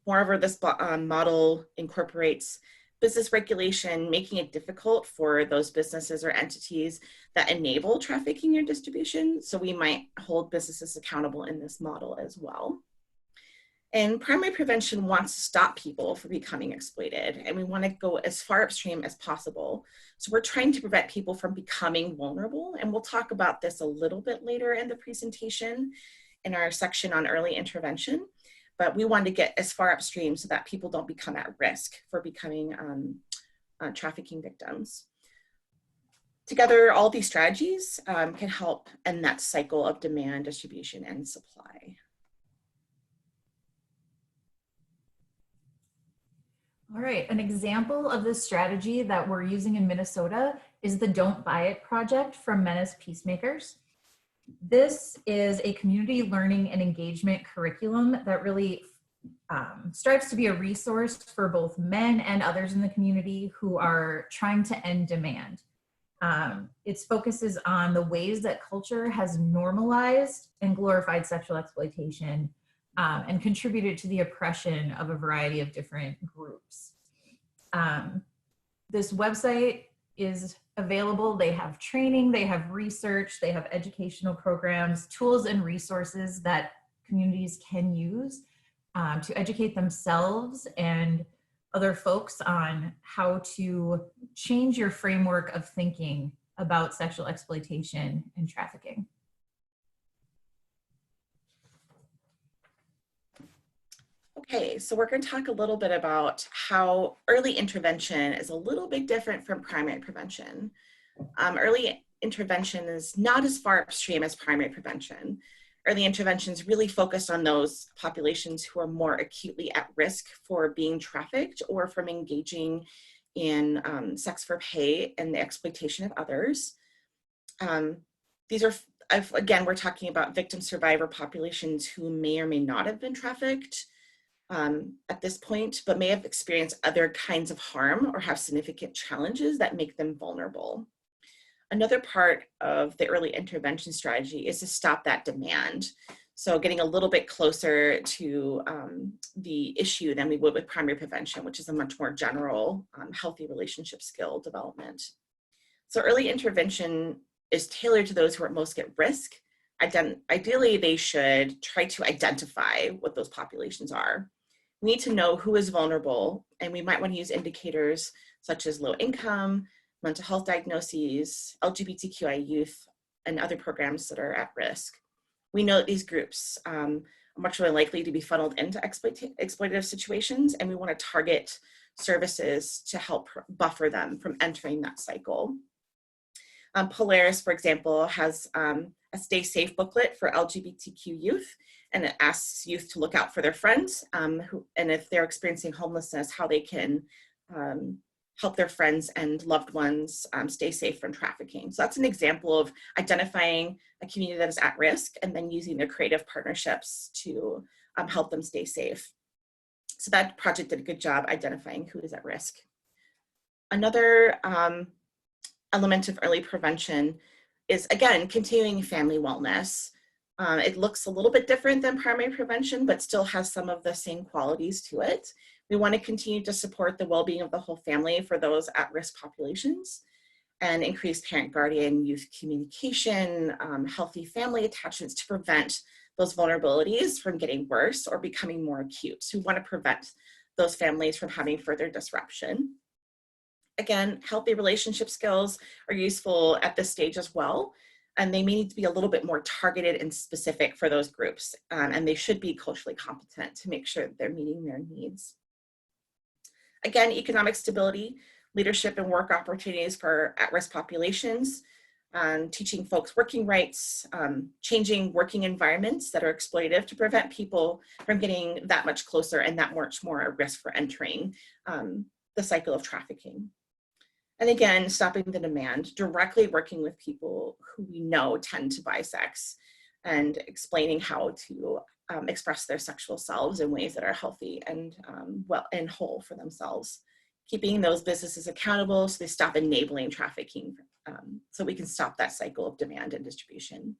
Moreover, this model incorporates business regulation, making it difficult for those businesses or entities that enable trafficking or distribution. So we might hold businesses accountable in this model as well. And primary prevention wants to stop people from becoming exploited, and we want to go as far upstream as possible. So we're trying to prevent people from becoming vulnerable, and we'll talk about this a little bit later in the presentation in our section on early intervention. But we want to get as far upstream so that people don't become at risk for becoming trafficking victims. Together, all these strategies can help end that cycle of demand, distribution, and supply. All right, an example of this strategy that we're using in Minnesota is the Don't Buy It project from Men as Peacemakers. This is a community learning and engagement curriculum that really strives to be a resource for both men and others in the community who are trying to end demand. Its focuses on the ways that culture has normalized and glorified sexual exploitation and contributed to the oppression of a variety of different groups. This website is available. They have training, they have research, they have educational programs, tools and resources that communities can use to educate themselves and other folks on how to change your framework of thinking about sexual exploitation and trafficking. Okay, so we're going to talk a little bit about how early intervention is a little bit different from primary prevention. Early intervention is not as far upstream as primary prevention. Early intervention is really focused on those populations who are more acutely at risk for being trafficked or from engaging in sex for pay and the exploitation of others. These are, again, we're talking about victim survivor populations who may or may not have been trafficked at this point, but may have experienced other kinds of harm or have significant challenges that make them vulnerable. Another part of the early intervention strategy is to stop that demand. So getting a little bit closer to the issue than we would with primary prevention, which is a much more general healthy relationship skill development. So early intervention is tailored to those who are most at risk. Ideally, they should try to identify what those populations are. We need to know who is vulnerable, and we might want to use indicators such as low income, mental health diagnoses, LGBTQI youth, and other programs that are at risk. We know that these groups are much more likely to be funneled into exploitative situations, and we want to target services to help buffer them from entering that cycle. Polaris, for example, has a Stay Safe booklet for LGBTQ youth, and it asks youth to look out for their friends, and if they're experiencing homelessness, how they can help their friends and loved ones stay safe from trafficking. So that's an example of identifying a community that is at risk and then using their creative partnerships to help them stay safe. So that project did a good job identifying who is at risk. Another element of early prevention is, again, continuing family wellness. It looks a little bit different than primary prevention, but still has some of the same qualities to it. We want to continue to support the well-being of the whole family for those at-risk populations and increase parent-guardian youth communication, healthy family attachments to prevent those vulnerabilities from getting worse or becoming more acute. So we want to prevent those families from having further disruption. Again, healthy relationship skills are useful at this stage as well, and they may need to be a little bit more targeted and specific for those groups, and they should be culturally competent to make sure that they're meeting their needs. Again, economic stability, leadership and work opportunities for at-risk populations, teaching folks working rights, changing working environments that are exploitative to prevent people from getting that much closer and that much more at risk for entering the cycle of trafficking. And again, stopping the demand, directly working with people who we know tend to buy sex and explaining how to express their sexual selves in ways that are healthy and well and whole for themselves. Keeping those businesses accountable so they stop enabling trafficking, so we can stop that cycle of demand and distribution.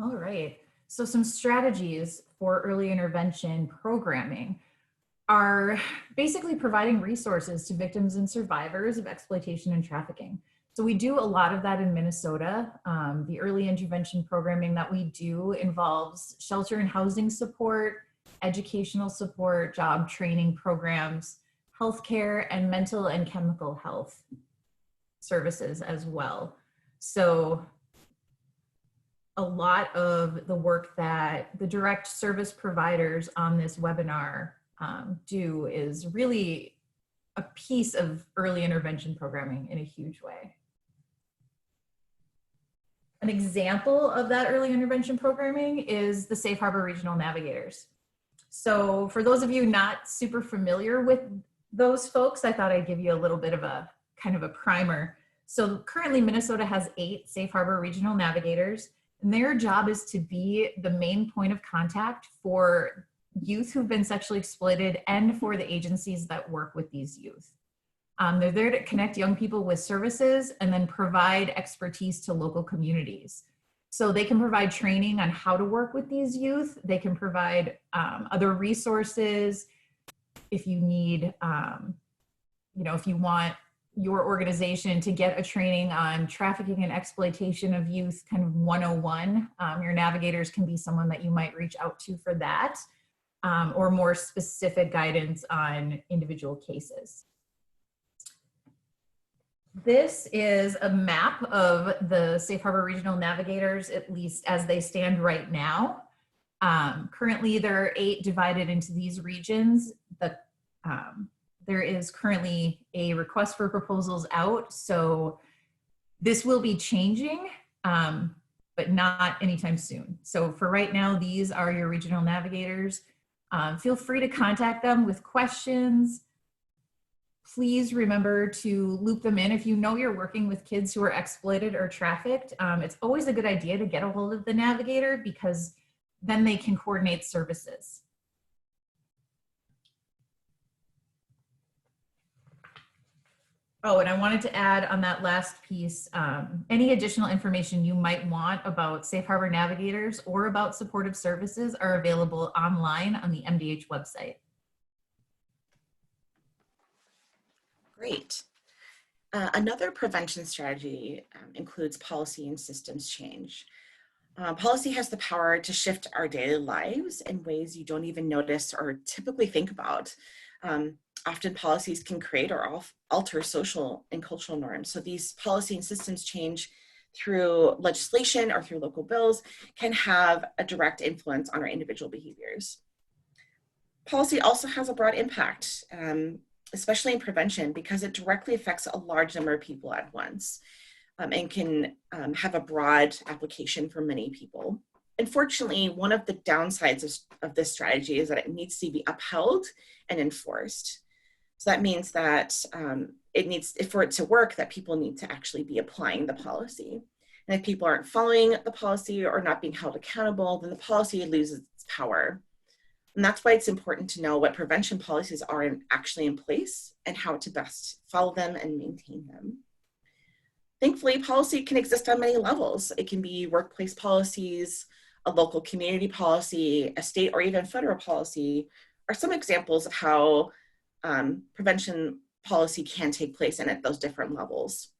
All right. So some strategies for early intervention programming are basically providing resources to victims and survivors of exploitation and trafficking. So we do a lot of that in Minnesota. The early intervention programming that we do involves shelter and housing support, educational support, job training programs, healthcare, and mental and chemical health services as well. So a lot of the work that the direct service providers on this webinar do is really a piece of early intervention programming in a huge way. An example of that early intervention programming is the Safe Harbor Regional Navigators. So for those of you not super familiar with those folks, I thought I'd give you a little bit of a kind of a primer. So currently Minnesota has 8 Safe Harbor Regional Navigators, and their job is to be the main point of contact for youth who've been sexually exploited and for the agencies that work with these youth. They're there to connect young people with services and then provide expertise to local communities. So they can provide training on how to work with these youth. They can provide other resources if you need, if you want your organization to get a training on trafficking and exploitation of youth, kind of 101. Your navigators can be someone that you might reach out to for that, or more specific guidance on individual cases. This is a map of the Safe Harbor Regional Navigators, at least as they stand right now. Currently, there are 8 divided into these regions. There is currently a request for proposals out, so this will be changing, but not anytime soon. So for right now, these are your regional navigators. Feel free to contact them with questions. Please remember to loop them in. If you know you're working with kids who are exploited or trafficked, it's always a good idea to get a hold of the navigator because then they can coordinate services. Oh, and I wanted to add on that last piece, any additional information you might want about Safe Harbor Navigators or about supportive services are available online on the MDH website. Great. Another prevention strategy includes policy and systems change. Policy has the power to shift our daily lives in ways you don't even notice or typically think about. Often policies can create or alter social and cultural norms. So these policy and systems change through legislation or through local bills can have a direct influence on our individual behaviors. Policy also has a broad impact, especially in prevention, because it directly affects a large number of people at once and can have a broad application for many people. Unfortunately, one of the downsides of this strategy is that it needs to be upheld and enforced. So that means that for it to work, that people need to actually be applying the policy. And if people aren't following the policy or not being held accountable, then the policy loses its power. And that's why it's important to know what prevention policies are actually in place and how to best follow them and maintain them. Thankfully, policy can exist on many levels. It can be workplace policies, a local community policy, a state or even federal policy are some examples of how prevention policy can take place and at those different levels.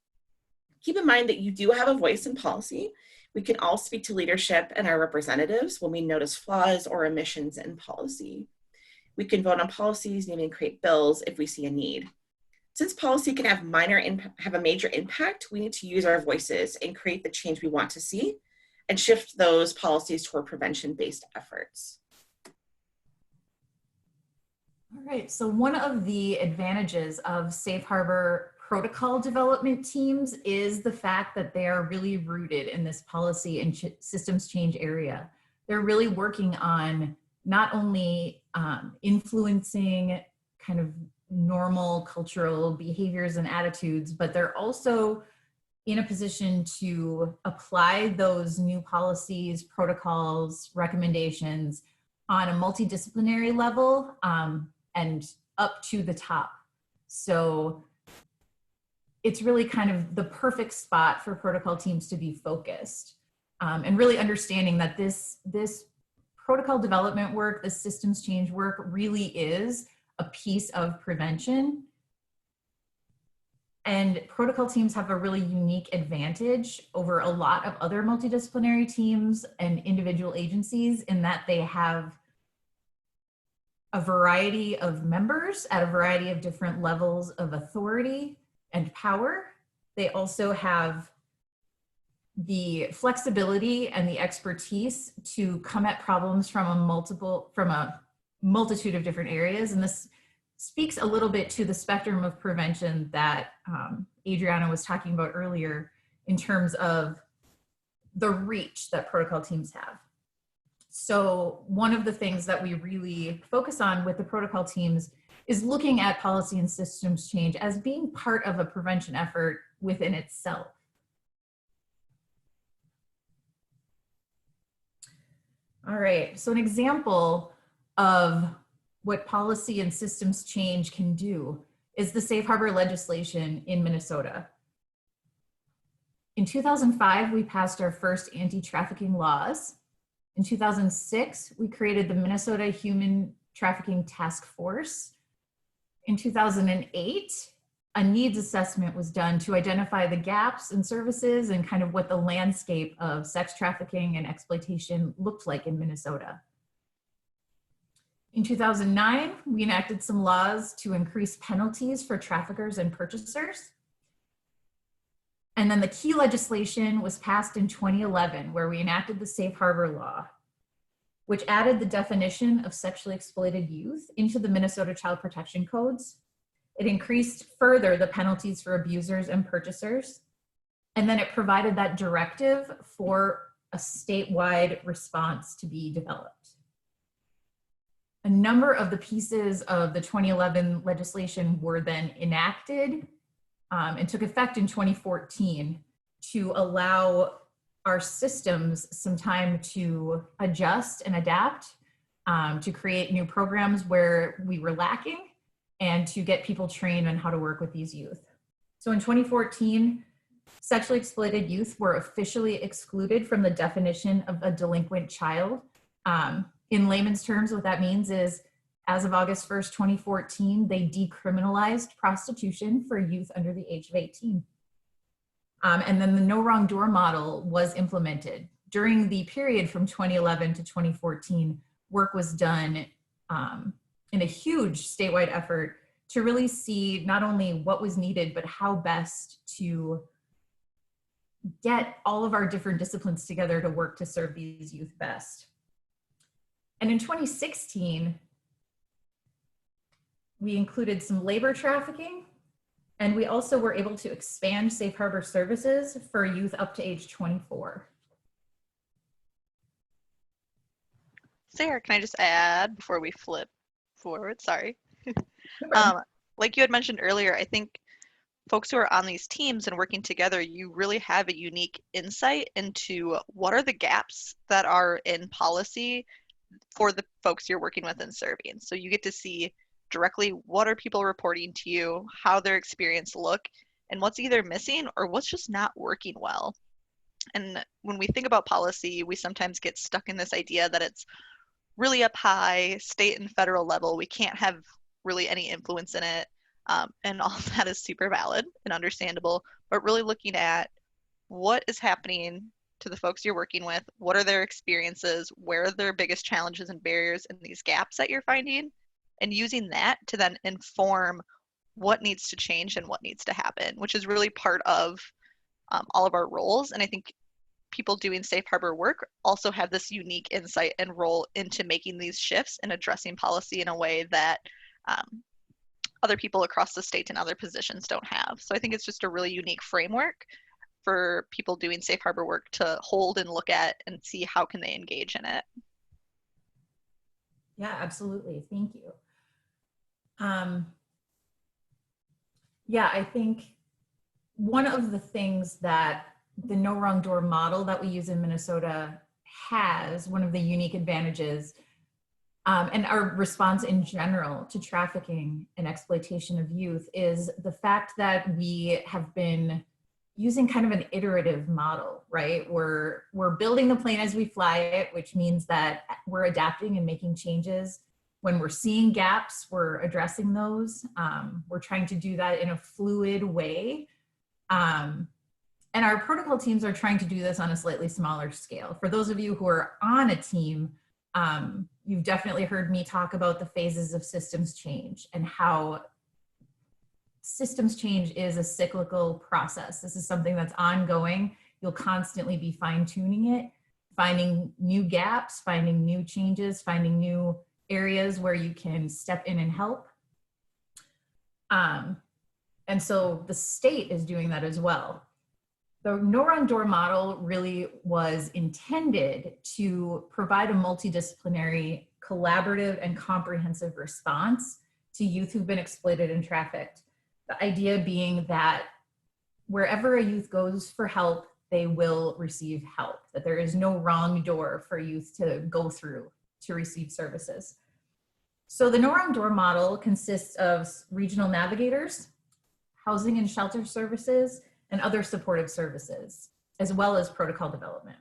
Keep in mind that you do have a voice in policy. We can all speak to leadership and our representatives when we notice flaws or omissions in policy. We can vote on policies and even create bills if we see a need. Since policy can have a major impact, we need to use our voices and create the change we want to see and shift those policies toward prevention-based efforts. All right, so one of the advantages of Safe Harbor protocol development teams is the fact that they are really rooted in this policy and systems change area. They're really working on not only influencing kind of normal cultural behaviors and attitudes, but they're also in a position to apply those new policies, protocols, recommendations on a multidisciplinary level and up to the top. So it's really kind of the perfect spot for protocol teams to be focused and really understanding that this protocol development work, this systems change work really is a piece of prevention. And protocol teams have a really unique advantage over a lot of other multidisciplinary teams and individual agencies in that they have a variety of members at a variety of different levels of authority and power. They also have the flexibility and the expertise to come at problems from a multitude of different areas. And this speaks a little bit to the spectrum of prevention that Adriana was talking about earlier in terms of the reach that protocol teams have. So one of the things that we really focus on with the protocol teams is looking at policy and systems change as being part of a prevention effort within itself. All right, so an example of what policy and systems change can do is the Safe Harbor legislation in Minnesota. In 2005, we passed our first anti-trafficking laws. In 2006, we created the Minnesota Human Trafficking Task Force. In 2008, a needs assessment was done to identify the gaps in services and kind of what the landscape of sex trafficking and exploitation looked like in Minnesota. In 2009, we enacted some laws to increase penalties for traffickers and purchasers. And then the key legislation was passed in 2011, where we enacted the Safe Harbor Law, which added the definition of sexually exploited youth into the Minnesota Child Protection Codes. It increased further the penalties for abusers and purchasers. And then it provided that directive for a statewide response to be developed. A number of the pieces of the 2011 legislation were then enacted and took effect in 2014 to allow our systems some time to adjust and adapt, to create new programs where we were lacking, and to get people trained on how to work with these youth. So in 2014, sexually exploited youth were officially excluded from the definition of a delinquent child. In layman's terms, what that means is, as of August 1st, 2014, they decriminalized prostitution for youth under the age of 18. And then the no wrong door model was implemented. During the period from 2011 to 2014, work was done in a huge statewide effort to really see not only what was needed, but how best to get all of our different disciplines together to work to serve these youth best. And in 2016, we included some labor trafficking, and we also were able to expand Safe Harbor services for youth up to age 24. Sarah, can I just add before we flip forward? Sorry. Like you had mentioned earlier, I think folks who are on these teams and working together, you really have a unique insight into what are the gaps that are in policy for the folks you're working with and serving. So you get to see directly what are people reporting to you, how their experience look, and what's either missing or what's just not working well. And when we think about policy, we sometimes get stuck in this idea that it's really up high, state and federal level. We can't have really any influence in it. And all of that is super valid and understandable, but really looking at what is happening to the folks you're working with, what are their experiences, where are their biggest challenges and barriers and these gaps that you're finding, and using that to then inform what needs to change and what needs to happen, which is really part of all of our roles. And I think people doing safe harbor work also have this unique insight and role into making these shifts and addressing policy in a way that other people across the state and other positions don't have. So I think it's just a really unique framework for people doing safe harbor work to hold and look at and see how can they engage in it. Yeah, absolutely. Thank you. Yeah, I think one of the things that the no wrong door model that we use in Minnesota has, one of the unique advantages, and our response in general to trafficking and exploitation of youth, is the fact that we have been using kind of an iterative model, right? We're building the plane as we fly it, which means that we're adapting and making changes. When we're seeing gaps, we're addressing those. We're trying to do that in a fluid way. And our protocol teams are trying to do this on a slightly smaller scale. For those of you who are on a team, you've definitely heard me talk about the phases of systems change and how systems change is a cyclical process. This is something that's ongoing. You'll constantly be fine-tuning it, finding new gaps, finding new changes, finding new areas where you can step in and help. And so the state is doing that as well. The no wrong door model really was intended to provide a multidisciplinary, collaborative, and comprehensive response to youth who've been exploited and trafficked. The idea being that wherever a youth goes for help, they will receive help, that there is no wrong door for youth to go through to receive services. So the no wrong door model consists of regional navigators, housing and shelter services, and other supportive services, as well as protocol development.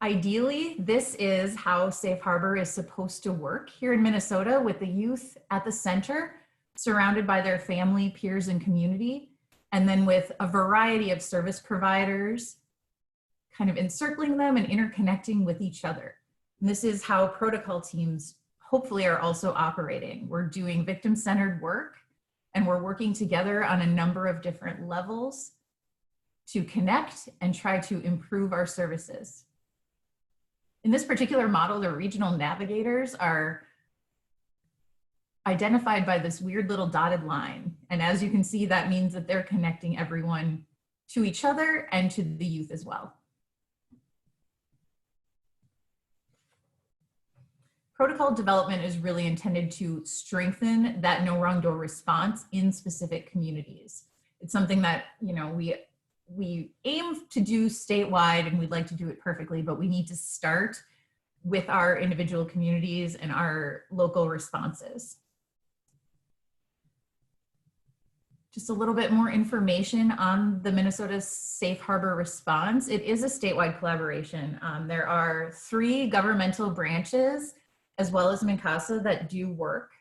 Ideally, this is how Safe Harbor is supposed to work here in Minnesota, with the youth at the center, surrounded by their family, peers, and community, and then with a variety of service providers kind of encircling them and interconnecting with each other. And this is how protocol teams hopefully are also operating. We're doing victim-centered work, and we're working together on a number of different levels to connect and try to improve our services. In this particular model, the regional navigators are identified by this weird little dotted line. And as you can see, that means that they're connecting everyone to each other and to the youth as well. Protocol development is really intended to strengthen that no wrong door response in specific communities. It's something that, you know, we aim to do statewide, and we'd like to do it perfectly, but we need to start with our individual communities and our local responses. Just a little bit more information on the Minnesota Safe Harbor response. It is a statewide collaboration. There are 3 governmental branches, as well as MNCASA, that do work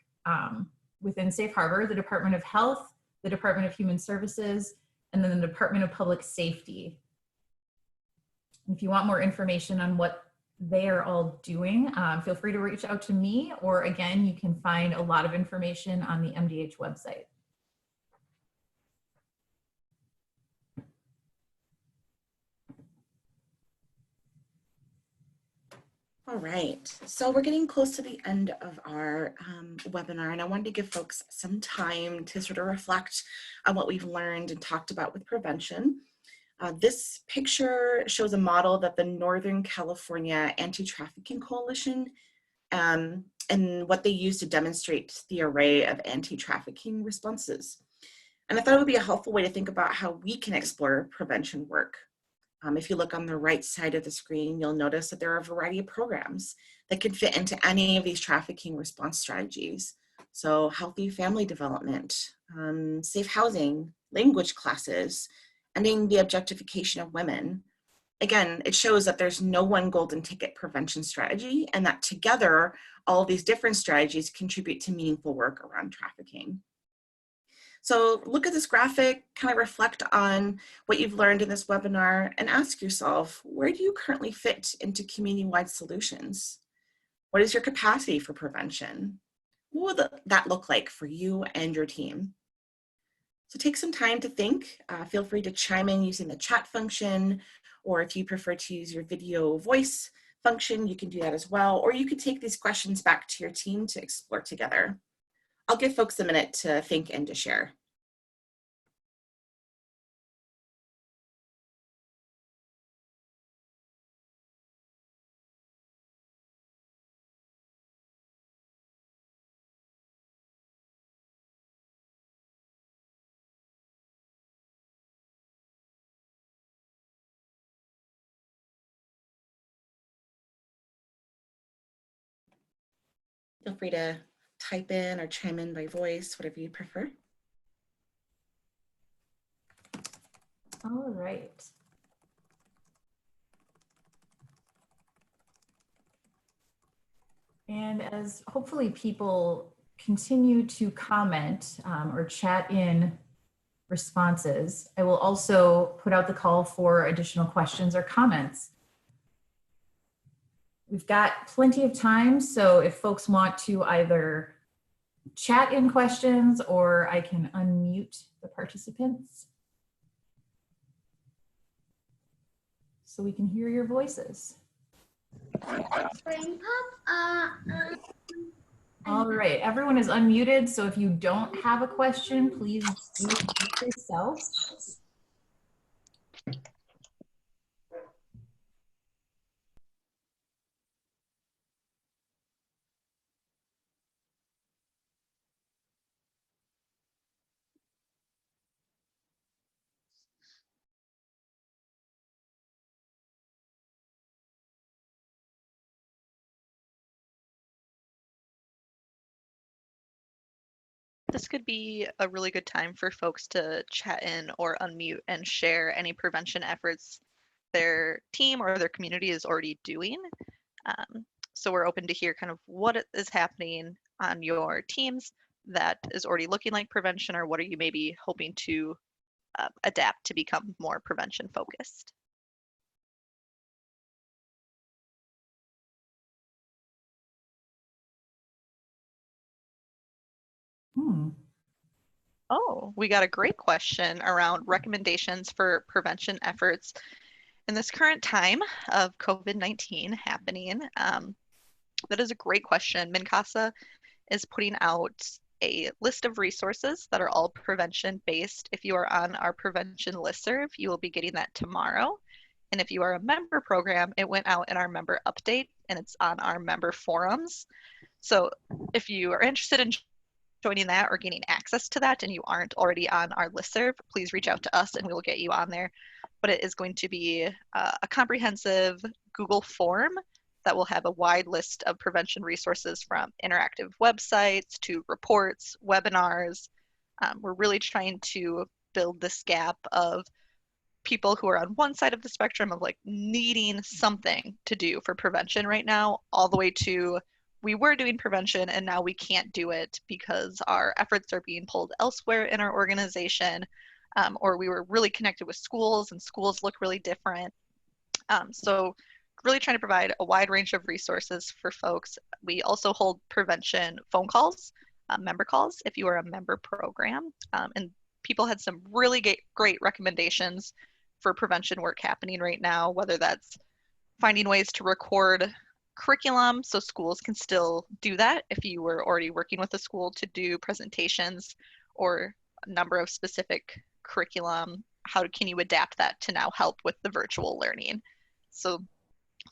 within Safe Harbor: the Department of Health, the Department of Human Services, and then the Department of Public Safety. If you want more information on what they are all doing, feel free to reach out to me, or again, you can find a lot of information on the MDH website. All right, so we're getting close to the end of our webinar, and I wanted to give folks some time to sort of reflect on what we've learned and talked about with prevention. This picture shows a model that the Northern California Anti-Trafficking Coalition and what they use to demonstrate the array of anti-trafficking responses. And I thought it would be a helpful way to think about how we can explore prevention work. If you look on the right side of the screen, you'll notice that there are a variety of programs that can fit into any of these trafficking response strategies. So healthy family development, safe housing, language classes, ending the objectification of women. Again, it shows that there's no one golden ticket prevention strategy, and that together, all of these different strategies contribute to meaningful work around trafficking. So look at this graphic, kind of reflect on what you've learned in this webinar, and ask yourself, where do you currently fit into community-wide solutions? What is your capacity for prevention? What would that look like for you and your team? So take some time to think. Feel free to chime in using the chat function, or if you prefer to use your video voice function, you can do that as well. Or you could take these questions back to your team to explore together. I'll give folks a minute to think and to share. Feel free to type in or chime in by voice, whatever you prefer. All right. And as hopefully people continue to comment or chat in responses, I will also put out the call for additional questions or comments. We've got plenty of time, so if folks want to either chat in questions or I can unmute the participants so we can hear your voices. All right, everyone is unmuted, so if you don't have a question, please do mute yourself. This could be a really good time for folks to chat in or unmute and share any prevention efforts their team or their community is already doing. So we're open to hear kind of what is happening on your teams that is already looking like prevention, or what are you maybe hoping to adapt to become more prevention focused. Oh, we got a great question around recommendations for prevention efforts in this current time of COVID-19 happening. That is a great question. MnCASA is putting out a list of resources that are all prevention based. If you are on our prevention listserv, you will be getting that tomorrow. And if you are a member program, it went out in our member update and it's on our member forums. So if you are interested in joining that or gaining access to that and you aren't already on our listserv, please reach out to us and we will get you on there. But it is going to be a comprehensive Google form that will have a wide list of prevention resources, from interactive websites to reports, webinars. We're really trying to build this gap of people who are on one side of the spectrum of like needing something to do for prevention right now, all the way to we were doing prevention and now we can't do it because our efforts are being pulled elsewhere in our organization, or we were really connected with schools and schools look really different. So really trying to provide a wide range of resources for folks. We also hold prevention phone calls, member calls, if you are a member program. And people had some really great recommendations for prevention work happening right now, whether that's finding ways to record curriculum so schools can still do that if you were already working with a school to do presentations or a number of specific curriculum. How can you adapt that to now help with the virtual learning? So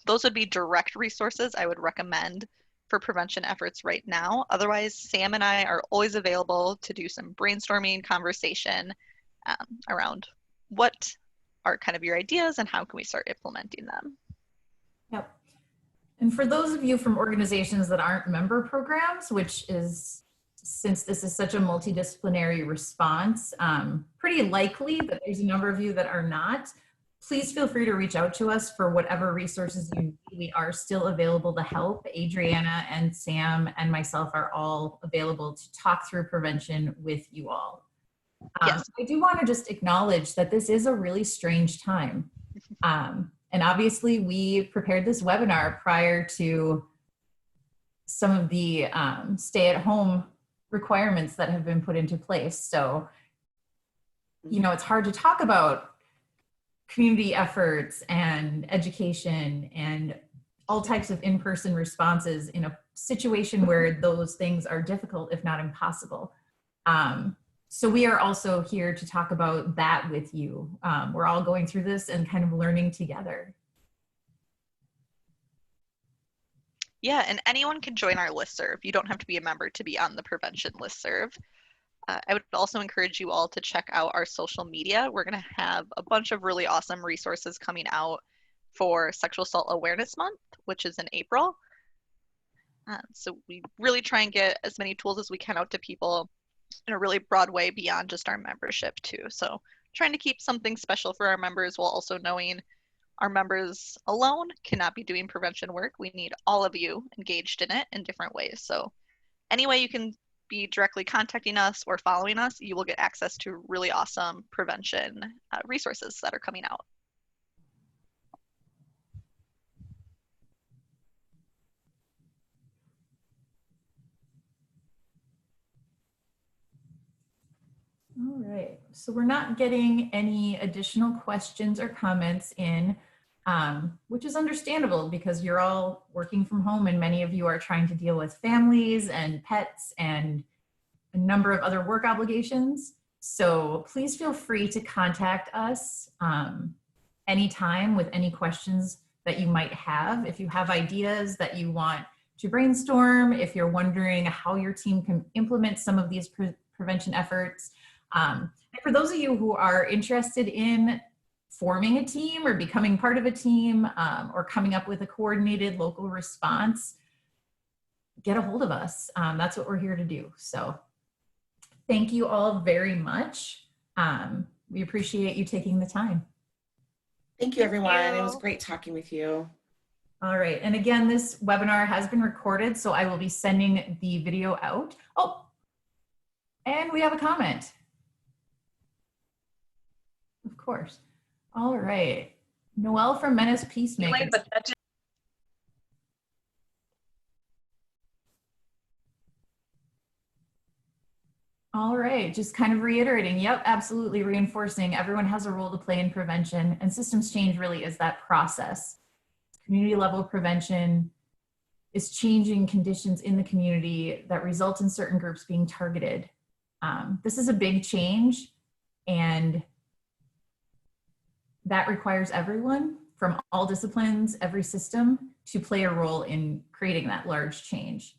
those would be direct resources I would recommend for prevention efforts right now. Otherwise, Sam and I are always available to do some brainstorming conversation around what are kind of your ideas and how can we start implementing them. Yep. And for those of you from organizations that aren't member programs, which is, since this is such a multidisciplinary response, pretty likely that there's a number of you that are not, please feel free to reach out to us for whatever resources you need. We are still available to help. Adriana and Sam and myself are all available to talk through prevention with you all. Yes. I do want to just acknowledge that this is a really strange time. And obviously we prepared this webinar prior to some of the stay-at-home requirements that have been put into place. So you know, it's hard to talk about community efforts and education and all types of in-person responses in a situation where those things are difficult, if not impossible. So we are also here to talk about that with you. We're all going through this and kind of learning together. Yeah, and anyone can join our listserv. You don't have to be a member to be on the prevention listserv. I would also encourage you all to check out our social media. We're going to have a bunch of really awesome resources coming out for Sexual Assault Awareness Month, which is in April. So we really try and get as many tools as we can out to people in a really broad way beyond just our membership too. So trying to keep something special for our members while also knowing our members alone cannot be doing prevention work. We need all of you engaged in it in different ways. So any way you can be directly contacting us or following us, you will get access to really awesome prevention resources that are coming out. All right, so we're not getting any additional questions or comments in, which is understandable because you're all working from home and many of you are trying to deal with families and pets and a number of other work obligations. So please feel free to contact us anytime with any questions that you might have. If you have ideas that you want to brainstorm, if you're wondering how your team can implement some of these prevention efforts. And for those of you who are interested in forming a team or becoming part of a team or coming up with a coordinated local response, get a hold of us. That's what we're here to do. So thank you all very much. We appreciate you taking the time. Thank you, everyone. It was great talking with you. All right. And again, this webinar has been recorded, so I will be sending the video out. Oh, and we have a comment. Of course. All right. Noelle from Menace Peacemaker. All right, just kind of reiterating, yep, absolutely reinforcing everyone has a role to play in prevention, and systems change really is that process. Community level prevention is changing conditions in the community that result in certain groups being targeted. This is a big change, and that requires everyone from all disciplines, every system, to play a role in creating that large change.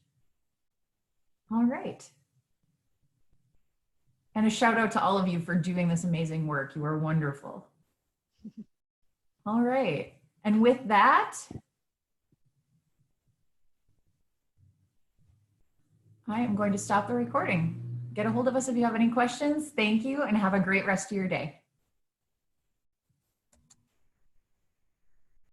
All right. And a shout out to all of you for doing this amazing work. You are wonderful. All right. And with that, I am going to stop the recording. Get a hold of us if you have any questions. Thank you and have a great rest of your day.